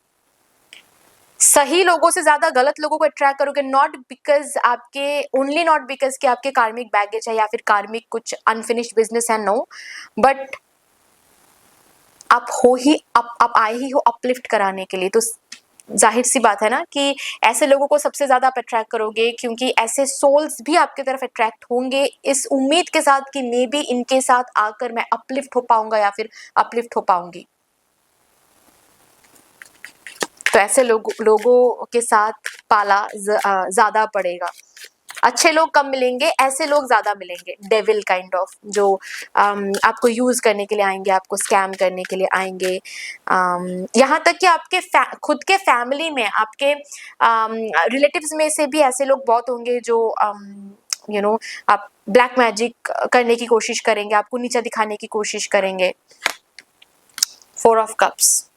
सही लोगों से ज्यादा गलत लोगों को अट्रैक्ट करोगे, नॉट बिकॉज आपके ओनली नॉट बिकॉज कि आपके कार्मिक बैगेज है या फिर कार्मिक कुछ अनफिनिश्ड बिजनेस है, नो, बट आप हो ही आप आए ही हो अपलिफ्ट कराने के लिए। तो जाहिर सी बात है ना कि ऐसे लोगों को सबसे ज्यादा आप अट्रैक्ट करोगे, क्योंकि ऐसे सोल्स भी आपकी तरफ अट्रैक्ट होंगे इस उम्मीद के साथ कि मे बी इनके साथ आकर मैं अपलिफ्ट हो पाऊंगा या फिर अपलिफ्ट हो पाऊंगी। तो ऐसे लोगों के साथ पाला ज्यादा पड़ेगा। अच्छे लोग कम मिलेंगे, ऐसे लोग ज्यादा मिलेंगे, डेविल काइंड ऑफ, जो आपको यूज करने के लिए आएंगे, आपको स्कैम करने के लिए आएंगे। यहाँ तक कि आपके खुद के फैमिली में, आपके रिलेटिव्स में से भी ऐसे लोग बहुत होंगे जो आप ब्लैक मैजिक करने की कोशिश करेंगे, आपको नीचा दिखाने की कोशिश करेंगे। 4 ऑफ कप्स,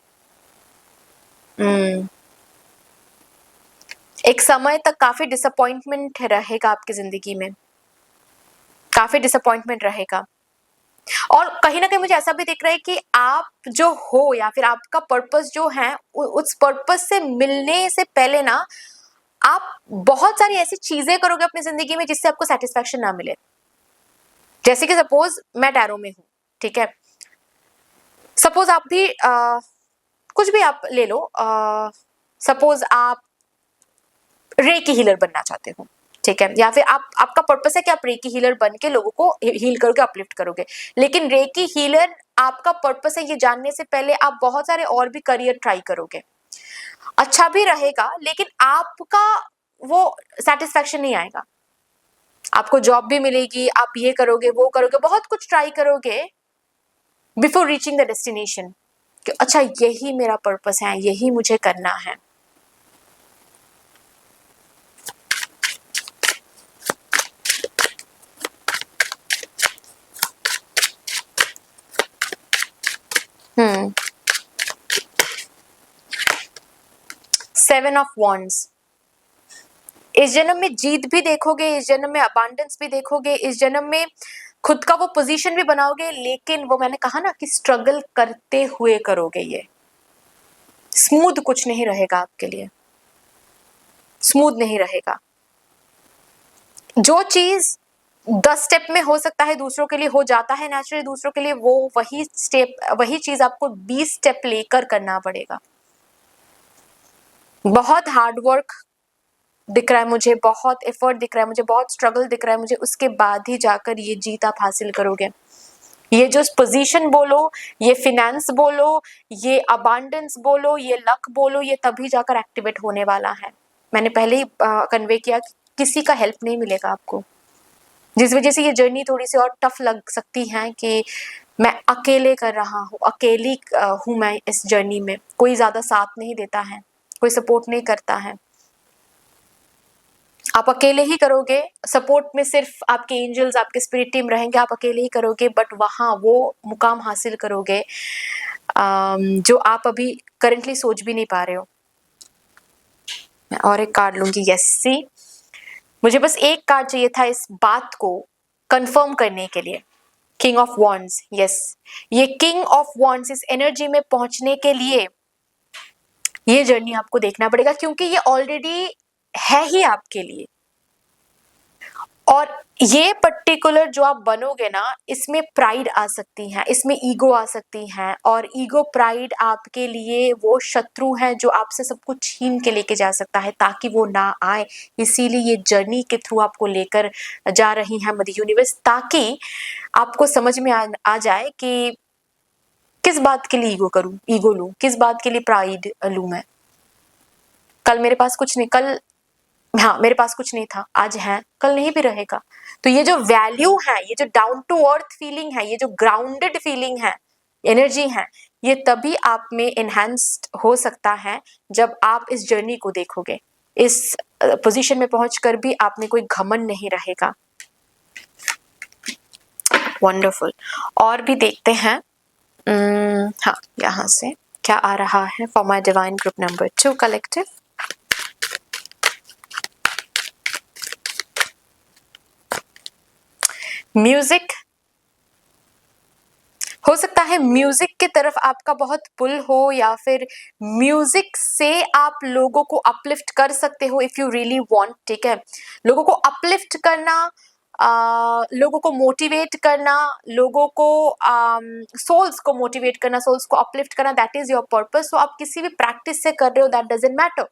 एक समय तक काफी डिसअपॉइंटमेंट रहेगा आपकी जिंदगी में, काफी डिसअपॉइंटमेंट रहेगा। और कहीं ना कहीं मुझे ऐसा भी दिख रहा है कि आप जो हो या फिर आपका पर्पस जो है, उस पर्पस से मिलने से पहले ना आप बहुत सारी ऐसी चीजें करोगे अपनी जिंदगी में जिससे आपको सेटिस्फैक्शन ना मिले। जैसे कि सपोज मैं टैरो में हूं, ठीक है, सपोज आप भी कुछ भी आप ले लो, सपोज आप रेकी हीलर बनना चाहते हो, ठीक है, या फिर आपका पर्पस है कि आप रेकी हीलर बन के लोगों को हील करोगे, अपलिफ्ट करोगे। लेकिन रेकी हीलर आपका पर्पस है ये जानने से पहले आप बहुत सारे और भी करियर ट्राई करोगे, अच्छा भी रहेगा, लेकिन आपका वो सेटिस्फैक्शन नहीं आएगा। आपको जॉब भी मिलेगी, आप ये करोगे वो करोगे, बहुत कुछ ट्राई करोगे बिफोर रीचिंग द डेस्टिनेशन, कि अच्छा यही मेरा पर्पस है, यही मुझे करना है। सेवन ऑफ वॉन्ड्स, इस जन्म में जीत भी देखोगे, इस जन्म में अबांडेंस भी देखोगे, इस जन्म में खुद का वो पोजीशन भी बनाओगे, लेकिन वो मैंने कहा ना कि स्ट्रगल करते हुए करोगे, ये स्मूथ कुछ नहीं रहेगा आपके लिए, स्मूथ नहीं रहेगा। जो चीज 10 स्टेप में हो सकता है दूसरों के लिए हो जाता है नेचुरली दूसरों के लिए, वो वही चीज आपको 20 स्टेप लेकर करना पड़ेगा। बहुत हार्ड वर्क दिख रहा है मुझे, बहुत एफर्ट दिख रहा है मुझे, बहुत स्ट्रगल दिख रहा है मुझे, उसके बाद ही जाकर ये जीत आप हासिल करोगे। ये जो पोजीशन बोलो, ये फिनेंस बोलो, ये अबांडेंस बोलो, ये लक बोलो, ये तभी जाकर एक्टिवेट होने वाला है। मैंने पहले ही कन्वे किया कि किसी का हेल्प नहीं मिलेगा आपको, जिस वजह से ये जर्नी थोड़ी सी और टफ लग सकती है कि मैं अकेले कर रहा हूँ, अकेली हूँ मैं इस जर्नी में, कोई ज़्यादा साथ नहीं देता है, कोई सपोर्ट नहीं करता है। आप अकेले ही करोगे, सपोर्ट में सिर्फ आपके एंजल्स, आपके स्पिरिट टीम रहेंगे, आप अकेले ही करोगे, बट वहाँ वो मुकाम हासिल करोगे जो आप अभी करंटली सोच भी नहीं पा रहे हो। मैं और एक कार्ड लूंगी। यस, सी, मुझे बस एक कार्ड चाहिए था इस बात को कंफर्म करने के लिए। किंग ऑफ वॉन्ड्स, यस, ये किंग ऑफ वॉन्ड्स इस एनर्जी में पहुंचने के लिए ये जर्नी आपको देखना पड़ेगा, क्योंकि ये ऑलरेडी है ही आपके लिए। और ये पर्टिकुलर जो आप बनोगे ना, इसमें प्राइड आ सकती है, इसमें ईगो आ सकती है, और ईगो प्राइड आपके लिए वो शत्रु है जो आपसे सब कुछ छीन के लेके जा सकता है, ताकि वो ना आए। इसीलिए ये जर्नी के थ्रू आपको लेकर जा रही है मदर यूनिवर्स, ताकि आपको समझ में आ जाए कि किस बात के लिए ईगो लूं, किस बात के लिए प्राइड लूं मैं। कल मेरे पास कुछ नहीं, कल हाँ मेरे पास कुछ नहीं था, आज है, कल नहीं भी रहेगा। तो ये जो वैल्यू है, ये जो डाउन टू अर्थ फीलिंग है, ये जो ग्राउंडेड फीलिंग है, एनर्जी है, ये तभी आप में एनहांस्ड हो सकता है जब आप इस जर्नी को देखोगे। इस पोजीशन में पहुंचकर भी आप में कोई घमंड नहीं रहेगा। वंडरफुल। और भी देखते हैं। हाँ, यहाँ से क्या आ रहा है for my divine group number 2 collective. Music, हो सकता है म्यूजिक की तरफ आपका बहुत पुल हो, या फिर म्यूजिक से आप लोगों को अपलिफ्ट कर सकते हो इफ यू रियली वांट। ठीक है, लोगों को अपलिफ्ट करना, लोगों को मोटिवेट करना, लोगों को सोल्स को मोटिवेट करना, सोल्स को अपलिफ्ट करना, दैट इज योर पर्पस। सो आप किसी भी प्रैक्टिस से कर रहे हो, दैट डजंट मैटर।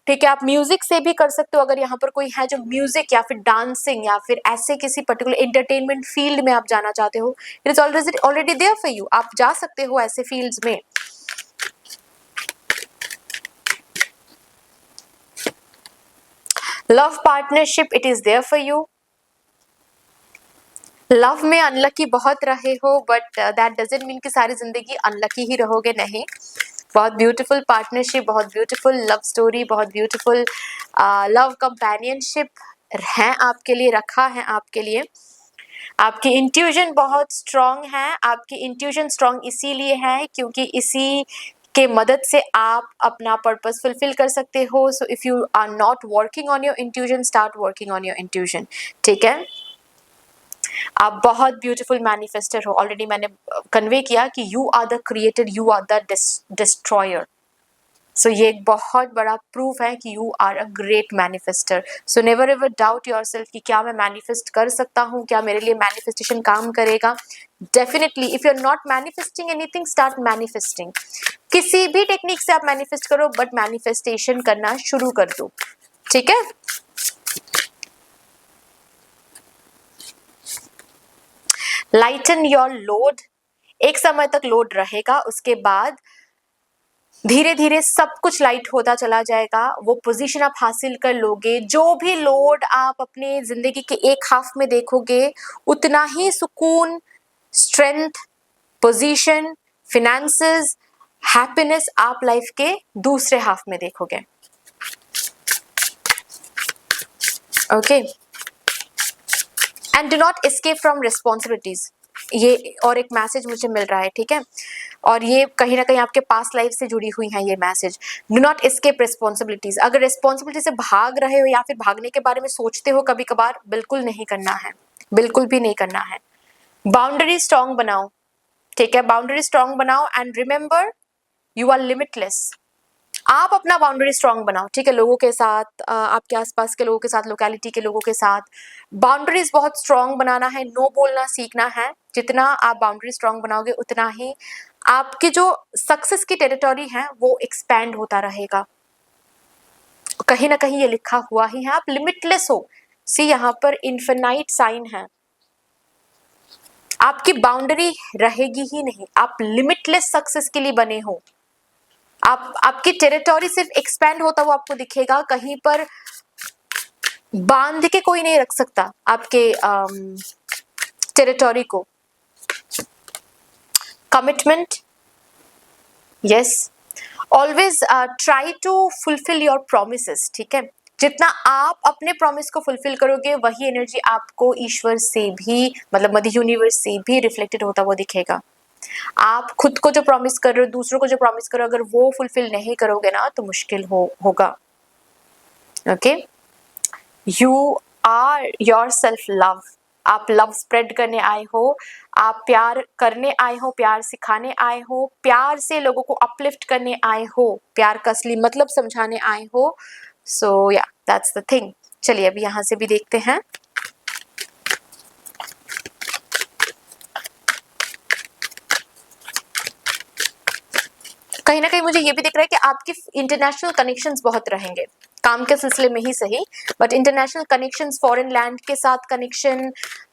ठीक है, आप म्यूजिक से भी कर सकते हो, अगर यहाँ पर कोई है जो म्यूजिक या फिर डांसिंग या फिर ऐसे किसी पर्टिकुलर एंटरटेनमेंट फील्ड में आप जाना चाहते हो, it is already there for you, आप जा सकते हो ऐसे फील्ड्स में। Love partnership, it is there for you. Love में अनलकी बहुत रहे हो, बट दैट डजंट मीन कि सारी जिंदगी अनलकी ही रहोगे, नहीं। बहुत ब्यूटीफुल पार्टनरशिप, बहुत ब्यूटीफुल लव स्टोरी, बहुत ब्यूटीफुल लव कंपेनियनशिप है आपके लिए, रखा है आपके लिए। आपकी इंट्यूजन बहुत स्ट्रांग है। आपकी इंट्यूजन स्ट्रांग इसीलिए है क्योंकि इसी के मदद से आप अपना पर्पस फुलफिल कर सकते हो। So if you are not working on your intuition, start working on your intuition. ठीक है, आप बहुत ब्यूटीफुल मैनिफेस्टर हो। ऑलरेडी मैंने कन्वे किया कि you are the creator, you are the destroyer. So ये एक बहुत बड़ा प्रूफ है कि you are a great manifester. So never ever doubt yourself कि क्या मैं मैनिफेस्ट कर सकता हूँ, क्या मेरे लिए मैनिफेस्टेशन काम करेगा। Definitely, if you are not manifesting anything, start manifesting. किसी भी टेक्निक से आप मैनिफेस्ट करो, बट मैनिफेस्टेशन करना शुरू कर दो। ठीक है, लाइटन योर लोड। एक समय तक लोड रहेगा, उसके बाद धीरे धीरे सब कुछ लाइट होता चला जाएगा। वो पोजीशन आप हासिल कर लोगे। जो भी लोड आप अपने जिंदगी के एक हाफ में देखोगे, उतना ही सुकून, स्ट्रेंथ, पोजीशन, फिनेंसेस, हैप्पीनेस आप लाइफ के दूसरे हाफ में देखोगे। Okay, and do not escape from responsibilities. ये और एक मैसेज मुझे मिल रहा है। ठीक है, और ये कहीं ना कहीं आपके पास्ट लाइफ से जुड़ी हुई है ये message. Do not escape responsibilities. अगर रिस्पॉन्सिबिलिटी से भाग रहे हो या फिर भागने के बारे में सोचते हो कभी कभार, बिल्कुल नहीं करना है, बिल्कुल भी नहीं करना है। बाउंड्री स्ट्रांग बनाओ। ठीक है, बाउंड्री स्ट्रांग बनाओ, and remember you are limitless. आप अपना बाउंड्री स्ट्रांग बनाओ। ठीक है, लोगों के साथ, आपके आसपास के लोगों के साथ, लोकेलिटी के लोगों के साथ बाउंड्रीज बहुत स्ट्रांग बनाना है। नो बोलना सीखना है। जितना आप बाउंड्री स्ट्रांग बनाओगे, उतना ही आपकी जो सक्सेस की टेरिटोरी है वो एक्सपैंड होता रहेगा। कहीं ना कहीं ये लिखा हुआ ही है, आप लिमिटलेस हो। सी, यहाँ पर इन्फिनाइट साइन है। आपकी बाउंड्री रहेगी ही नहीं, आप लिमिटलेस सक्सेस के लिए बने हो। आपकी टेरिटोरी सिर्फ एक्सपैंड होता हुआ आपको दिखेगा। कहीं पर बांध के कोई नहीं रख सकता आपके टेरिटोरी को। Commitment, yes, always try to fulfil your promises, ठीक है। जितना आप अपने प्रॉमिस को फुलफिल करोगे वही एनर्जी आपको ईश्वर से भी, मतलब मदर यूनिवर्स से भी रिफ्लेक्टेड होता हुआ दिखेगा। आप खुद को जो प्रॉमिस कर रहे हो, दूसरों को जो प्रॉमिस करो, अगर वो फुलफिल नहीं करोगे ना तो मुश्किल होगा। Okay, you are your self love. आप लव स्प्रेड करने आए हो, आप प्यार करने आए हो, प्यार सिखाने आए हो, प्यार से लोगों को अपलिफ्ट करने आए हो, प्यार का असली मतलब समझाने आए हो। सो या दैट्स द थिंग। चलिए अभी यहाँ से भी देखते हैं। कहीं ना कहीं मुझे ये भी दिख रहा है कि आपके इंटरनेशनल कनेक्शंस बहुत रहेंगे, काम के सिलसिले में ही सही, but international connections, foreign land के साथ कनेक्शन,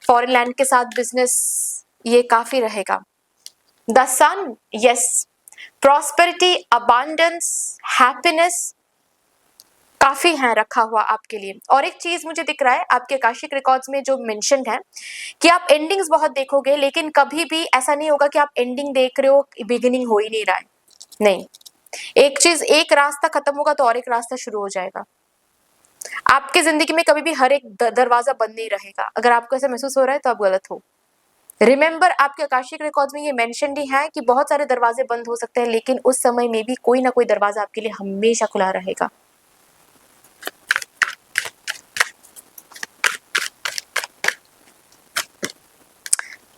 फॉरेन लैंड के साथ बिजनेस, ये काफी रहेगा। The sun, yes, prosperity, abundance, happiness काफी है रखा हुआ आपके लिए। और एक चीज मुझे दिख रहा है आपके आकाशिक रिकॉर्ड्स में जो मेंशन्ड है कि आप एंडिंग्स बहुत देखोगे, लेकिन कभी भी ऐसा नहीं होगा कि आप एंडिंग देख रहे हो, बिगिनिंग हो ही नहीं रहा है। नहीं, एक चीज, एक रास्ता खत्म होगा तो और एक रास्ता शुरू हो जाएगा। आपकी जिंदगी में कभी भी हर एक दरवाजा बंद नहीं रहेगा। अगर आपको ऐसा महसूस हो रहा है तो आप गलत हो। रिमेंबर, आपके आकाशिक रिकॉर्ड्स में ये मेंशन्ड ही है कि बहुत सारे दरवाजे बंद हो सकते हैं, लेकिन उस समय में भी कोई ना कोई दरवाजा आपके लिए हमेशा खुला रहेगा।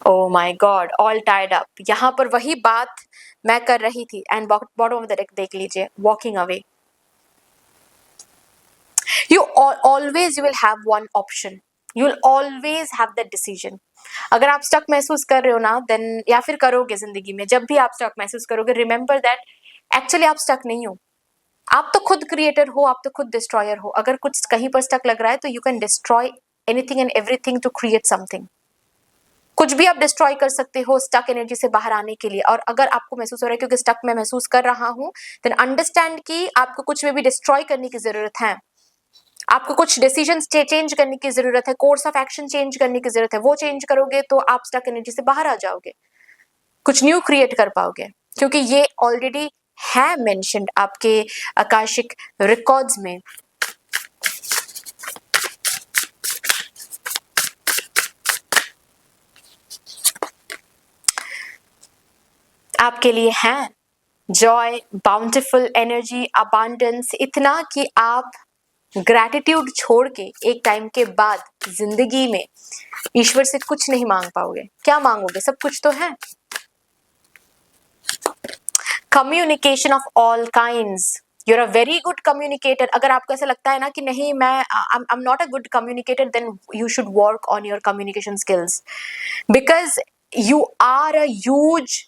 Oh my God, all tied up. यहाँ पर वही बात मैं कर रही थी। And bottom of the deck देख लीजिए, walking away. You always you will have one option. You will always have that decision. अगर आप स्टक महसूस कर रहे हो ना, देन या फिर करोगे जिंदगी में, जब भी आप स्टक महसूस करोगे, रिमेंबर दैट एक्चुअली आप स्टक नहीं हो। आप तो खुद क्रिएटर हो, आप तो खुद डिस्ट्रॉयर हो। अगर कुछ कहीं पर स्टक लग रहा है तो you can destroy anything and everything to create something. कुछ भी आप डिस्ट्रॉय कर सकते हो स्टक एनर्जी से बाहर आने के लिए। और अगर आपको महसूस हो रहा है क्योंकि स्टक में महसूस कर रहा हूं, देन अंडरस्टैंड कि आपको कुछ में भी डिस्ट्रॉय करने की जरूरत है। आपको कुछ डिसीजन चेंज करने की जरूरत है, कोर्स ऑफ एक्शन चेंज करने की जरूरत है। वो चेंज करोगे तो आप स्टक एनर्जी से बाहर आ जाओगे, कुछ न्यू क्रिएट कर पाओगे, क्योंकि ये ऑलरेडी है मेंशन्ड आपके आकाशिक रिकॉर्ड्स में। आपके लिए है जॉय, बाउंटिफुल एनर्जी, अबांडेंस, इतना कि आप ग्रैटिट्यूड छोड़ के एक टाइम के बाद जिंदगी में ईश्वर से कुछ नहीं मांग पाओगे। क्या मांगोगे? सब कुछ तो है। Communication of all kinds, you are a very good communicator. अगर आपको ऐसा लगता है ना कि नहीं, मैं I am not a good communicator, then you should work on your communication skills, because you are a huge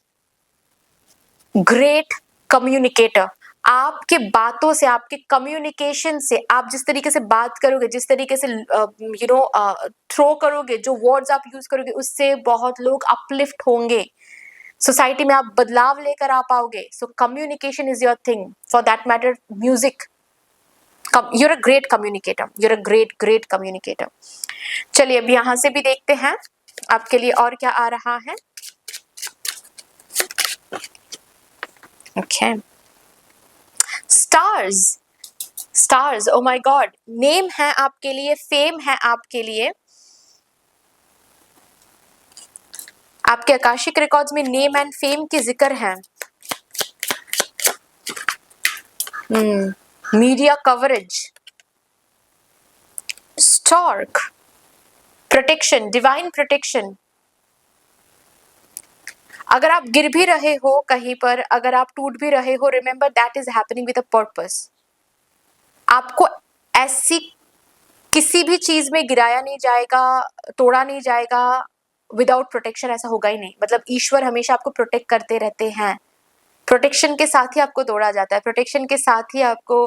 great communicator. आपके बातों से, आपके कम्युनिकेशन से, आप जिस तरीके से बात करोगे, जिस तरीके से थ्रो करोगे, जो वर्ड्स आप यूज करोगे, उससे बहुत लोग अपलिफ्ट होंगे। सोसाइटी में आप बदलाव लेकर आ पाओगे। So communication is your thing. For that matter music, you're a great communicator, you're a great communicator. चलिए अब यहां से भी देखते हैं आपके लिए और क्या आ रहा है। Okay, stars, stars, oh my God, name है आपके लिए, फेम है आपके लिए। आपके आकाशिक रिकॉर्ड्स में नेम एंड फेम के जिक्र है। Media coverage, stork, protection, divine protection. अगर आप गिर भी रहे हो कहीं पर, अगर आप टूट भी रहे हो, remember that is happening with a purpose. आपको ऐसी किसी भी चीज में गिराया नहीं जाएगा, तोड़ा नहीं जाएगा विदाउट प्रोटेक्शन। ऐसा होगा ही नहीं। मतलब ईश्वर हमेशा आपको प्रोटेक्ट करते रहते हैं। प्रोटेक्शन के साथ ही आपको तोड़ा जाता है, प्रोटेक्शन के साथ ही आपको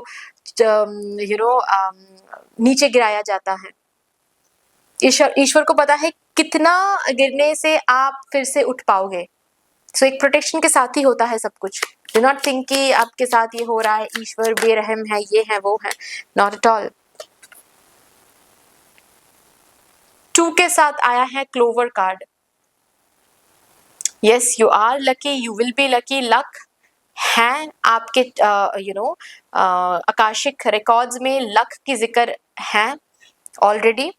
नीचे गिराया जाता है। ईश्वर को पता है कितना गिरने से आप फिर से उठ पाओगे। सो एक प्रोटेक्शन के साथ ही होता है सब कुछ। डू नॉट थिंक कि आपके साथ ये हो रहा है, ईश्वर बेरहम है, ये है वो है, नॉट एट ऑल। 2 के साथ आया है clover card. Yes, you are lucky, you will be lucky. Luck हैं आपके आकाशिक रिकॉर्ड्स में, लक की जिक्र है ऑलरेडी,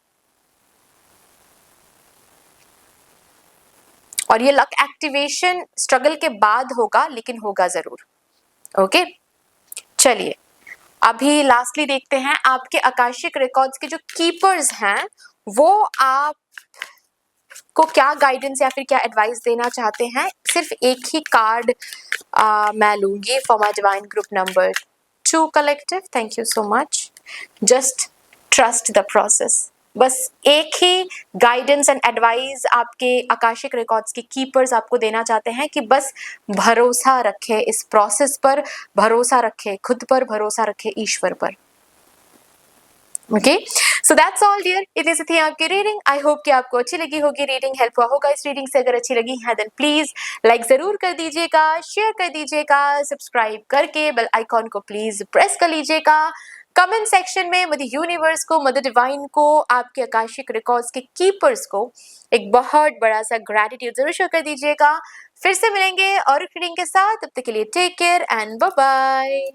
और ये लक एक्टिवेशन स्ट्रगल के बाद होगा, लेकिन होगा जरूर। ओके, चलिए अभी लास्टली देखते हैं आपके आकाशिक रिकॉर्ड्स के जो कीपर्स हैं वो आप को क्या गाइडेंस या फिर क्या एडवाइस देना चाहते हैं। सिर्फ एक ही कार्ड मैं लूंगी for my divine group number 2 collective. Thank you so much. Just trust the process. बस एक ही गाइडेंस एंड एडवाइस आपके आकाशिक रिकॉर्ड्स के कीपर्स आपको देना चाहते हैं कि बस भरोसा रखें इस प्रोसेस पर, भरोसा रखें खुद पर, भरोसा रखें ईश्वर पर। Okay, so that's all dear, इतनी सी थी आपकी रीडिंग। आई होप कि आपको अच्छी लगी होगी रीडिंग, हेल्प हुआ होगा इस रीडिंग से। अगर अच्छी लगी है देन प्लीज लाइक जरूर कर दीजिएगा, शेयर कर दीजिएगा, सब्सक्राइब करके बेल आइकॉन को प्लीज प्रेस कर लीजिएगा। कमेंट सेक्शन में मदर यूनिवर्स को, मदर डिवाइन को, आपके आकाशिक रिकॉर्ड्स के कीपर्स को एक बहुत बड़ा सा ग्रैटिट्यूड जरूर शो कर दीजिएगा। फिर से मिलेंगे और रीडिंग के साथ, तब तक के लिए take care and bye bye.